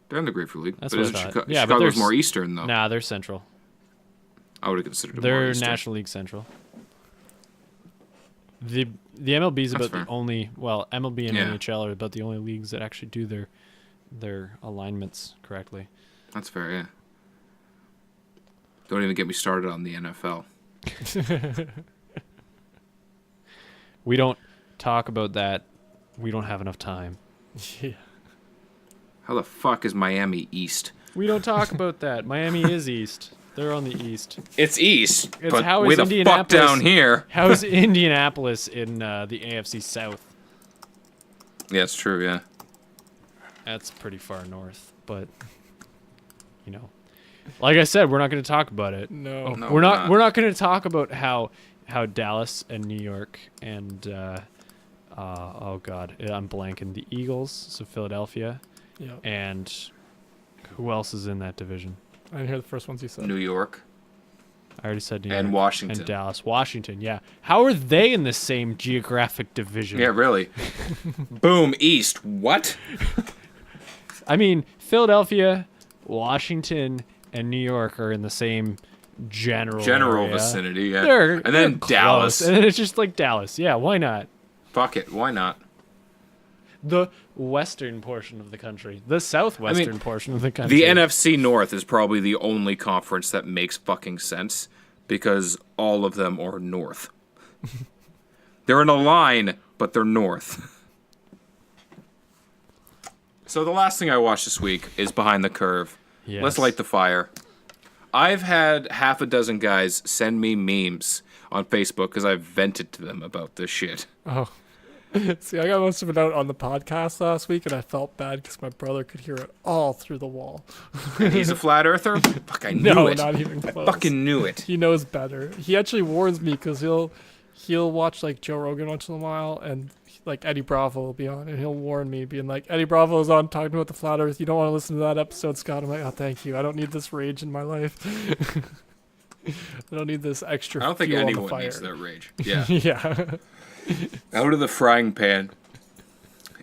they're in the Grapefruit League. That's but what I isn't thought. Yeah, but Chicago's there's- more eastern though. nah, they're Central. I would have considered it more They're eastern. National League Central. The MLB is That's about fair. the only MLB and Yeah. NHL are about the only leagues that actually do their alignments correctly. That's fair. Yeah. Don't even get me started on the NFL. We don't talk about that. We don't have enough time. yeah. How the fuck is Miami east? We don't talk about that. Miami is east. They're on the east. It's east, It's but how way is the fuck Indianapolis- down here. How's Indianapolis in the AFC South? Yeah, it's true. Yeah. That's pretty far north, but you know, like I said, we're not going to talk about it. No. No, we're not going to talk about how Dallas and New York and oh god, I'm blanking, the Eagles, so Philadelphia Yeah. and Who else is in that division? I didn't hear the first ones you said. New York I already said New and York Washington. and Dallas. Washington, yeah. How are they in the same geographic division? Yeah, really. Boom, East. What? I mean, Philadelphia, Washington, and New York are in the same general area. vicinity, yeah. They're then close. Dallas. And then it's just like Dallas. Yeah, why not? Fuck it, why not? The western portion of the country. The southwestern portion of the country. The NFC North is probably the only conference that makes fucking sense because all of them are north. They're in a line, but they're north. So the last thing I watched this week is Behind the Curve. Yes. Let's light the fire. I've had half a dozen guys send me memes on Facebook because I've vented to them about this shit. Oh. See, I got most of it out on the podcast last week, and I felt bad because my brother could hear it all through the wall. He's a flat earther? Fuck, I knew it. Not even close. I fucking knew it. He knows better. He actually warns me because he'll watch like Joe Rogan once in a while, and like Eddie Bravo will be on, and he'll warn me, being like, Eddie Bravo is on talking about the flat Earth. You don't want to listen to that episode, Scott. I'm like, oh, thank you. I don't need this rage in my life. I don't need this extra. I don't think fuel on the anyone fire. needs that rage. Yeah. Yeah. Out of the frying pan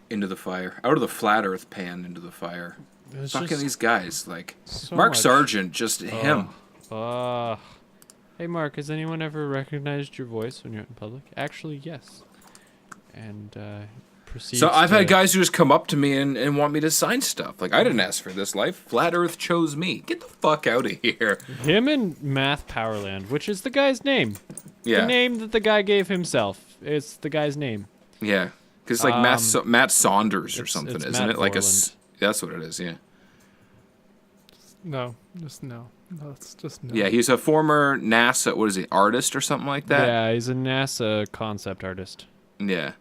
into the fire. Out of the flat earth pan into the fire. It's Fucking just these guys. Like, so Mark much. Sargent, just him. Hey, Mark, has anyone ever recognized your voice when you're out in public? Actually, yes. And proceeds So I've to- had guys who just come up to me and want me to sign stuff. Like, I didn't ask for this life. Flat earth chose me. Get the fuck out of here. Him and Math Powerland, which is the guy's name. Yeah. The name that the guy gave himself. It's the guy's name. Yeah. Because like Matt Saunders or something, it's isn't Matt it? Like Borland. that's what it is, yeah. No, just no. No, it's just no. Yeah, he's a former NASA, what is he, artist or something like that? Yeah, he's a NASA concept artist. Yeah.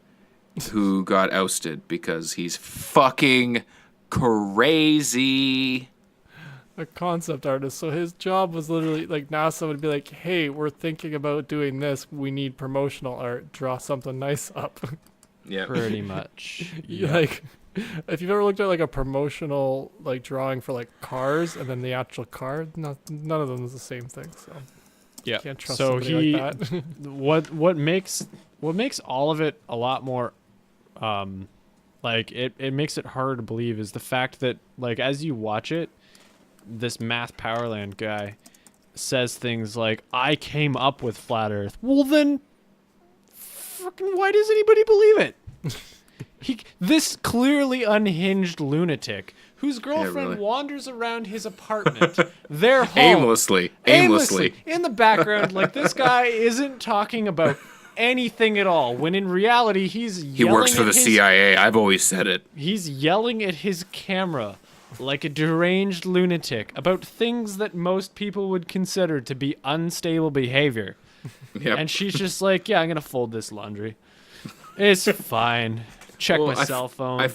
Who got ousted because he's fucking crazy. A concept artist. So his job was literally like NASA would be like, hey, we're thinking about doing this. We need promotional art. Draw something nice up. Yeah. Pretty much. Like, if you've ever looked at like a promotional like drawing for like cars and then the actual car, none of them is the same thing. So Yeah. can't trust So somebody like that. what makes all of it a lot more like it makes it hard to believe is the fact that like as you watch it, this Math Powerland guy says things like, I came up with flat earth. Well then fucking why does anybody believe it? This clearly unhinged lunatic whose girlfriend really. wanders around his apartment, their home, Aimlessly. in the background, like this guy isn't talking about anything at all. When in reality, He works for the CIA. I've always said it. He's yelling at his camera like a deranged lunatic about things that most people would consider to be unstable behavior. Yep. And she's just like, yeah, I'm gonna fold this laundry. It's fine. Check Well, my cell phone.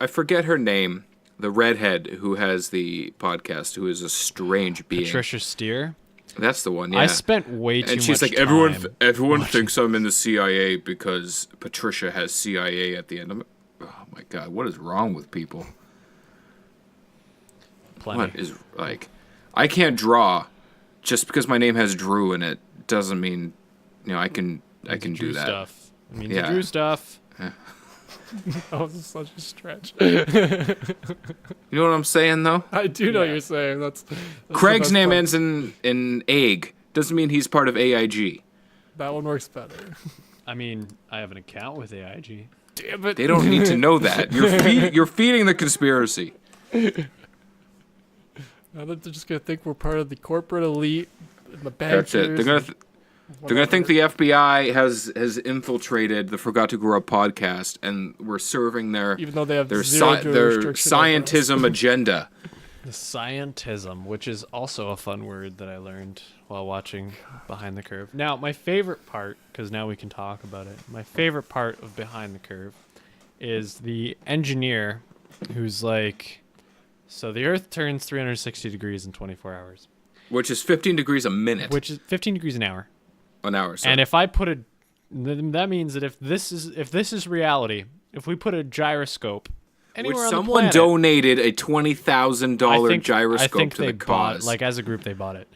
I forget her name. The redhead who has the podcast, who is a strange being. Patricia Steer. That's the one. Yeah. I spent way too much and she's like, time everyone thinks I'm in the CIA because Patricia has CIA at the end. Oh my god, what is wrong with people? Plenty. What is like? I can't draw. Just because my name has Drew in it doesn't mean, I can do Drew that. Stuff. It means Yeah. Drew stuff. Oh, this is such a stretch. You know what I'm saying though? I do know what you're saying. That's Craig's the best name part. ends in egg. Doesn't mean he's part of AIG. That one works better. I mean, I have an account with AIG. Damn it. They don't need to know that. You're feeding the conspiracy. Now they're just gonna think we're part of the corporate elite and the That's bankers. it. They're gonna think the FBI has infiltrated the Forgot to Grow Up podcast, and we're serving their even though they have their zero their jurisdiction over us. scientism agenda. The scientism, which is also a fun word that I learned while watching Behind the Curve. Now, my favorite part, because now we can talk about it, my favorite part of Behind the Curve is the engineer who's like, so the Earth turns 360 degrees in 24 hours. Which is 15 degrees a minute. Which is 15 degrees an hour. An hour. Sorry. And if I put that means that if this is reality, if we put a gyroscope anywhere on the someone planet. donated a $20,000 gyroscope I think to they the cause. bought, as a group, they bought it.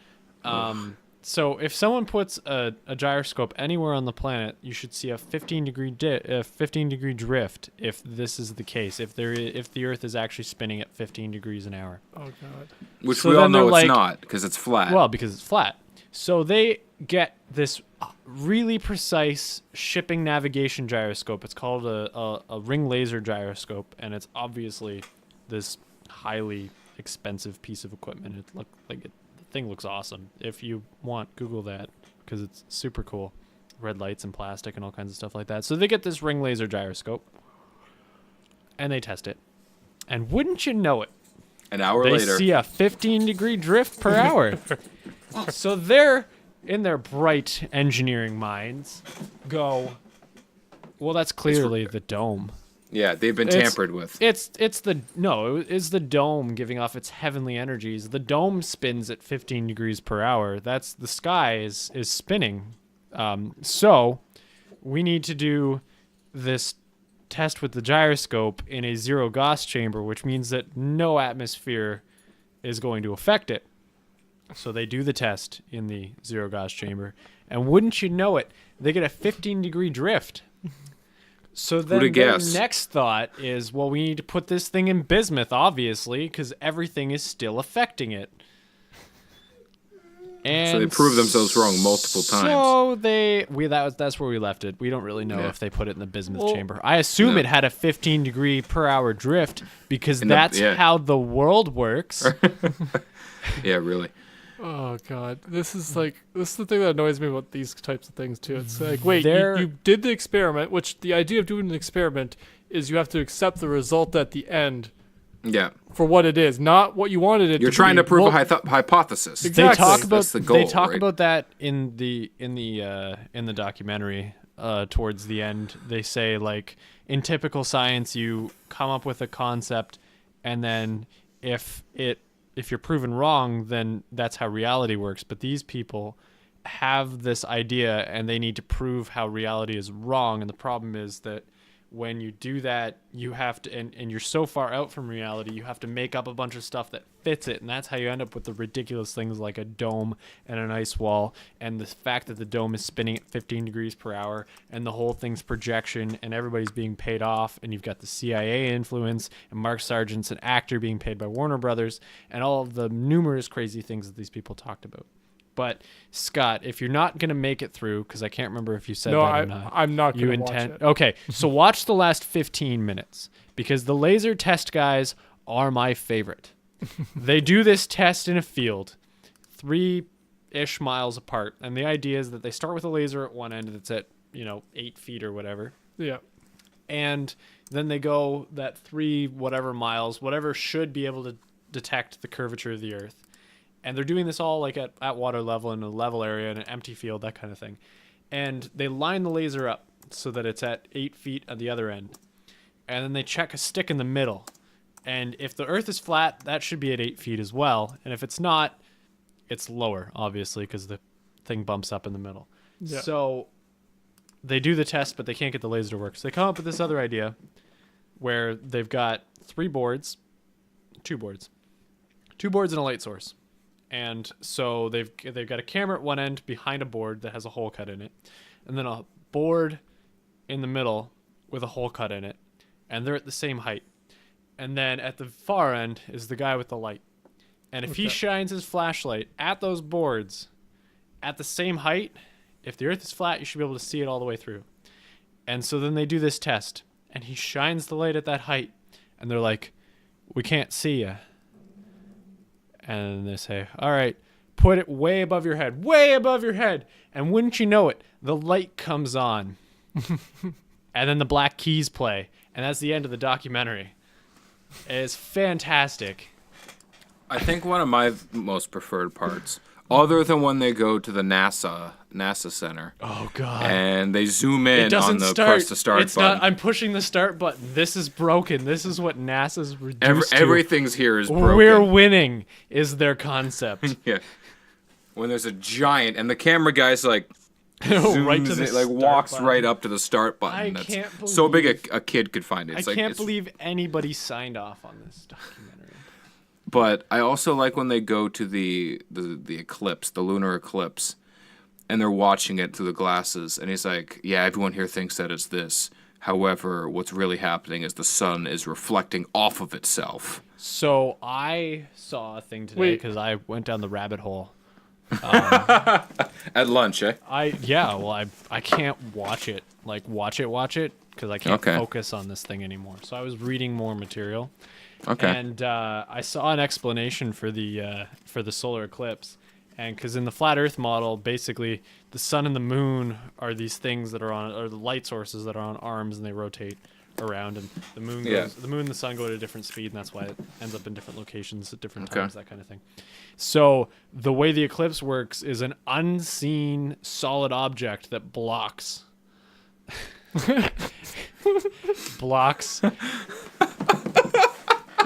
So if someone puts a gyroscope anywhere on the planet, you should see a 15-degree drift. If this is the case, if the Earth is actually spinning at 15 degrees an hour. Oh god. Which So we all then know they're it's like- not, because it's flat. Well, because it's flat. So they get this really precise shipping navigation gyroscope. It's called a ring laser gyroscope, and it's obviously this highly expensive piece of equipment. The thing looks awesome. If you want, Google that, because it's super cool. Red lights and plastic and all kinds of stuff like that. So they get this ring laser gyroscope, and they test it. And wouldn't you know it, An hour they later. see a 15-degree drift per hour. So they're, in their bright engineering minds, go, well, that's clearly the dome. Yeah, they've been It's- tampered with. It's the dome giving off its heavenly energies. The dome spins at 15 degrees per hour. That's the sky is spinning. So we need to do this test with the gyroscope in a zero Gauss chamber, which means that no atmosphere is going to affect it. So they do the test in the zero Gauss chamber, and wouldn't you know it, they get a 15-degree drift. So then Who'da their guess? next thought is, well, we need to put this thing in bismuth, obviously, because everything is still affecting it. And So they proved themselves wrong multiple times. So that's where we left it. We don't really know Yeah. if they put it in the bismuth Well, chamber. I assume no. it had a 15-degree per hour drift because In the- that's yeah. how the world works. Yeah, really. Oh god, this is the thing that annoys me about these types of things too. It's like, wait, They're- you did the experiment, which the idea of doing an experiment is you have to accept the result at the end Yeah. for what it is, not what you wanted it. You're to trying be. to prove Well, a hypothesis. Exactly. They talk about That's the goal, they talk right? about that in the documentary towards the end. They say, like, in typical science, you come up with a concept, and then if you're proven wrong, then that's how reality works. But these people have this idea, and they need to prove how reality is wrong. And the problem is that when you do that, you have to, and you're so far out from reality, you have to make up a bunch of stuff that fits it. And that's how you end up with the ridiculous things like a dome and an ice wall, and the fact that the dome is spinning at 15 degrees per hour, and the whole thing's projection, and everybody's being paid off, and you've got the CIA influence, and Mark Sargent's an actor being paid by Warner Brothers, and all of the numerous crazy things that these people talked about. But Scott, if you're not going to make it through, because I can't remember if you said No, that or not. I'm not You going to watch intend. it. Okay, so watch the last 15 minutes, because the laser test guys are my favorite. They do this test in a field 3-ish miles apart, and the idea is that they start with a laser at one end that's at 8 feet or whatever, Yeah. and then they go that 3 whatever miles, whatever should be able to detect the curvature of the Earth. And they're doing this all like at water level in a level area in an empty field, that kind of thing. And they line the laser up so that it's at 8 feet at the other end. And then they check a stick in the middle. And if the Earth is flat, that should be at 8 feet as well. And if it's not, it's lower, obviously, because the thing bumps up in the middle. Yeah. So they do the test, but they can't get the laser to work. So they come up with this other idea where they've got 2 boards and a light source. And so they've got a camera at one end behind a board that has a hole cut in it, and then a board in the middle with a hole cut in it, and they're at the same height. And then at the far end is the guy with the light. And if he shines his flashlight at those boards at the same height, if the Earth is flat, you should be able to see it all the way through. And so then they do this test, and he shines the light at that height, and they're like, "We can't see you." And they say, "All right, put it way above your head, way above your head." And wouldn't you know it, the light comes on. And then the black keys play. And that's the end of the documentary. It's fantastic. I think one of my most preferred parts, other than when they go to the NASA center, Oh, God. and they zoom It in doesn't on the start. press to start It's button. not. I'm pushing the start button. This is broken. This is what NASA's reduced to. Everything's here is broken. We're winning is their concept. Yeah. When there's a giant, and the camera guy's like, Right to the like start walks button. right up to the start button. I That's can't so big believe- a kid could find it. It's I like, can't it's- believe anybody signed off on this documentary. But I also like when they go to the eclipse, the lunar eclipse, and they're watching it through the glasses, and he's like, yeah, everyone here thinks that it's this. However, what's really happening is the sun is reflecting off of itself. So I saw a thing today Wait. because I went down the rabbit hole. At lunch, eh? I can't watch it because I can't Okay. focus on this thing anymore. So I was reading more material. Okay. And I saw an explanation for the solar eclipse, and because in the flat Earth model, basically the sun and the moon are these things that are or the light sources that are on arms, and they rotate around, and the moon and the sun go at a different speed, and that's why it ends up in different locations at different times, that kind of thing. So the way the eclipse works is an unseen solid object that blocks.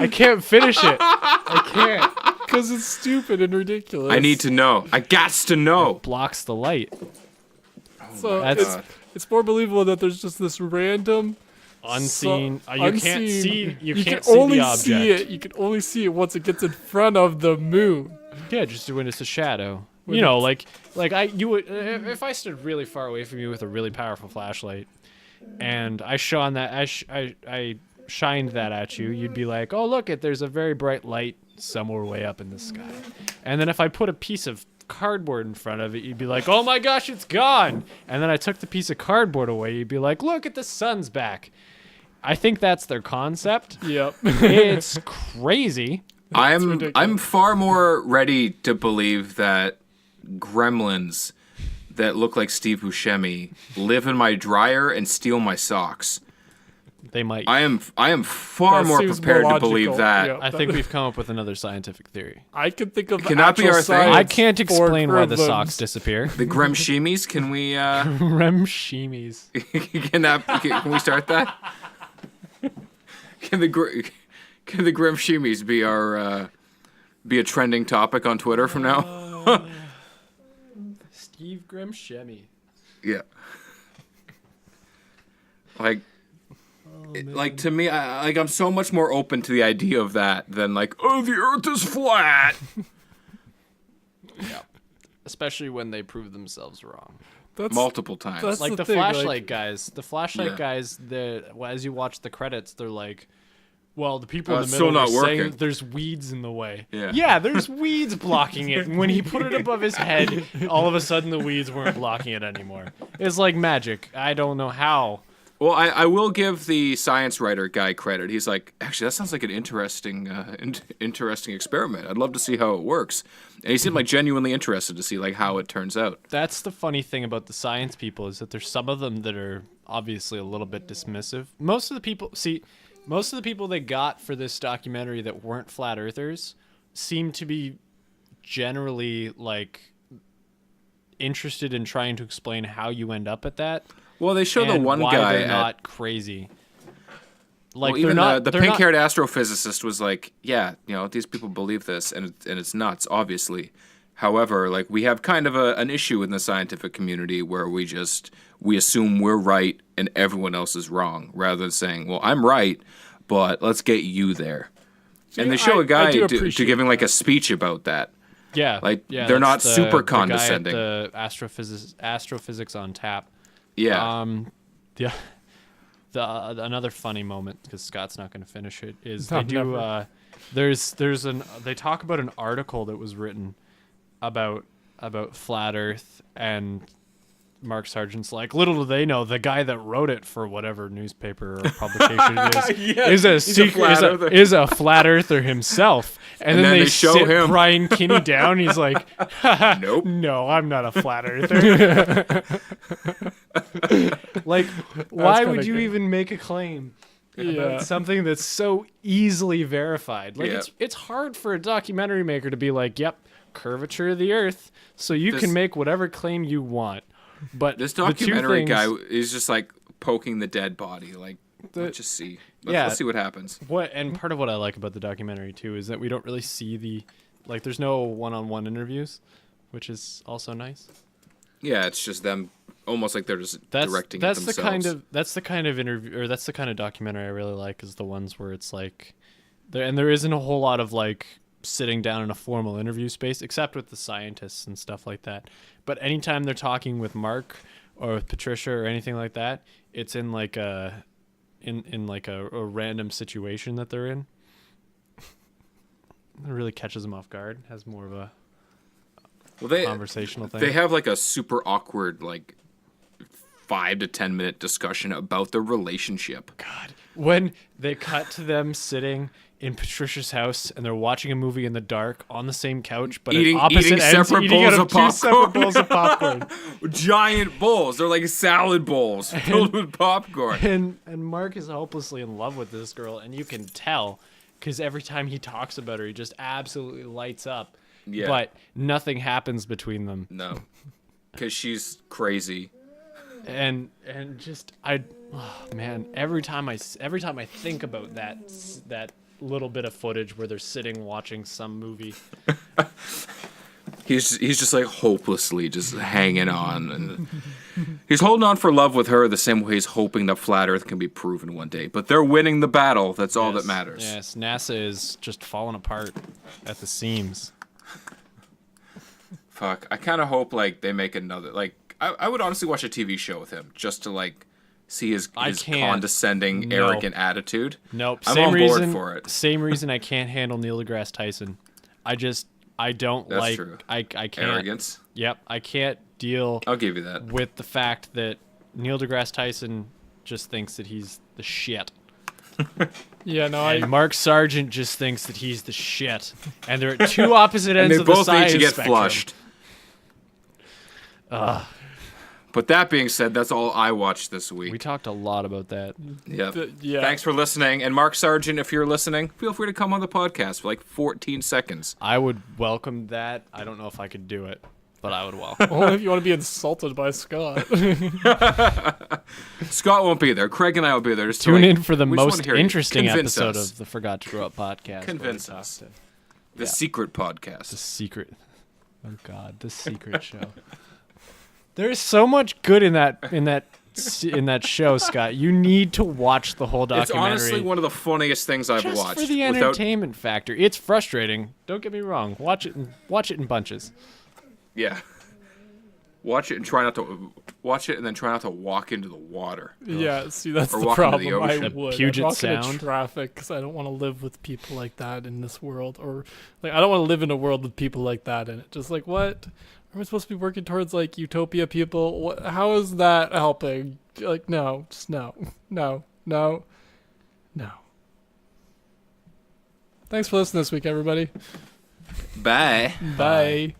I can't finish it. I can't. Because it's stupid and ridiculous. I need to know. I gots to know. Blocks the light. So That's- it's more believable that there's just this random Unseen. You unseen- can't see. You can can't see only the object. see it. You can only see it once it gets in front of the moon. Yeah, just when it's a shadow. When You know, like you would if I stood really far away from you with a really powerful flashlight, and I shone that I shined that at you, you'd be like, "Oh, look it! There's a very bright light somewhere way up in the sky." And then if I put a piece of cardboard in front of it, you'd be like, "Oh my gosh, it's gone!" And then I took the piece of cardboard away, you'd be like, "Look at the sun's back." I think that's their concept. Yep. It's crazy. ridiculous. I'm far more ready to believe that gremlins that look like Steve Buscemi live in my dryer and steal my socks. They might. I am far That more seems prepared more to believe logical, that. yeah. I think we've come up with another scientific theory. I could think of Can that be actual our thing? science I can't for explain why the gremlins. socks disappear. The Gremshimis, can we Rem Shimis. can we start that? Can the Gremshimis be our be a trending topic on Twitter from now? Steve Grim Shemmy. Yeah. Like, like to me, I'm so much more open to the idea of that than like, oh, the Earth is flat. Yeah. Especially when they prove themselves wrong. That's, Multiple times. that's Like the thing, flashlight guys. The flashlight Yeah. guys, as you watch the credits, they're like, well, the people in the it's middle still not were saying working. there's weeds in the way. Yeah. There's weeds blocking it. And when he put it above his head, all of a sudden the weeds weren't blocking it anymore. It's like magic. I don't know how. Well, I will give the science writer guy credit. He's like, actually, that sounds like an interesting interesting experiment. I'd love to see how it works. And he seemed like genuinely interested to see like how it turns out. That's the funny thing about the science people is that there's some of them that are obviously a little bit dismissive. Most of the people they got for this documentary that weren't flat earthers seem to be generally like interested in trying to explain how you end up at that. Well, they show the and one why guy they're at, not crazy. Like well, even they're not the they're not- pink-haired astrophysicist was like, yeah, these people believe this, and it's nuts, obviously. However, like we have kind of an issue in the scientific community where we assume we're right and everyone else is wrong, rather than saying, well, I'm right, but let's get you there. And they show I a guy do to appreciate giving like a speech about that. Yeah, Like, yeah, they're that's not super the guy at condescending. the astrophysics on tap. Yeah. The another funny moment because Scott's not going to finish it is No, they do. never. They talk about an article that was written about flat Earth, and Mark Sargent's like, little do they know the guy that wrote it for whatever newspaper or publication it is a flat earther himself. And then they show sit him. Brian Kinney down. He's like, Nope. no, I'm not a flat earther. Like, why kinda would you good. even make a claim Yeah. about something that's so easily verified? Like, Yeah. it's hard for a documentary maker to be like, yep, curvature of the earth, so you This- can make whatever claim you want. But This the two documentary things- guy is just like poking the dead body. Like, let's just see. Let's see what happens. and part of what I like about the documentary too is that we don't really see there's no one-on-one interviews, which is also nice. Yeah, it's just them almost like they're just That's directing that's it the themselves. that's the kind of interview, or that's the kind of documentary I really like, is the ones where it's like there isn't a whole lot of like sitting down in a formal interview space, except with the scientists and stuff like that. But anytime they're talking with Mark or with Patricia or anything like that, it's in like a a random situation that they're in. It really catches them off guard. Has more of a conversational thing. They have like a super awkward, like 5 to 10 minute discussion about the relationship. God, when they cut to them sitting in Patricia's house and they're watching a movie in the dark on the same couch, but Eating at opposite ends, separate eating bowls out of two separate popcorn. bowls of popcorn. Giant bowls. They're like salad bowls filled with popcorn. And Mark is hopelessly in love with this girl, and you can tell because every time he talks about her, he just absolutely lights up. Yeah. But nothing happens between them. No, because she's crazy. And just man, every time I think about that little bit of footage where they're sitting watching some movie, He's just like hopelessly just hanging on, and he's holding on for love with her the same way he's hoping that flat Earth can be proven one day. But they're winning the battle. That's all that matters. Yes, NASA is just falling apart at the seams. Fuck. I kind of hope like they make another. Like I would honestly watch a TV show with him just to like see his condescending, arrogant attitude. Nope. I'm same on reason, board for it. Same reason I can't handle Neil deGrasse Tyson. I don't That's like. true. I can't. Arrogance. Yep. I can't deal I'll give you that. with the fact that Neil deGrasse Tyson just thinks that he's the shit. Yeah, no, And Mark Sargent just thinks that he's the shit. And they're at two opposite ends And they of the both need science to get spectrum. flushed. But that being said, that's all I watched this week. We talked a lot about that. Yep. yeah. Thanks for listening. And Mark Sargent, if you're listening, feel free to come on the podcast for like 14 seconds. I would welcome that. I don't know if I could do it, but I would welcome. Only if you want to be insulted by Scott. Scott won't be there. Craig and I will be there. Just to, Tune like, in for the we just wanna most hear you. interesting Convince episode us. of the Forgot to Grow Up podcast. where we Convince talk us. to The secret podcast. The secret. Oh God, the secret show. There's so much good in that show, Scott. You need to watch the whole It's documentary. honestly one of the funniest things I've just watched. for the entertainment factor. It's frustrating. Don't get me wrong. Watch it in bunches. Yeah. Watch it and try not to watch it, and then try not to walk into the water. Yeah, see, that's Or the walk into problem. the ocean. I would. Puget I'd walk into Sound. traffic because I don't want to live with people like that in this world, or like I don't want to live in a world with people like that in it. Just like, what are we supposed to be working towards? Like utopia people? What, how is that helping? Like, no, just no. Thanks for listening this week, everybody. Bye. Bye.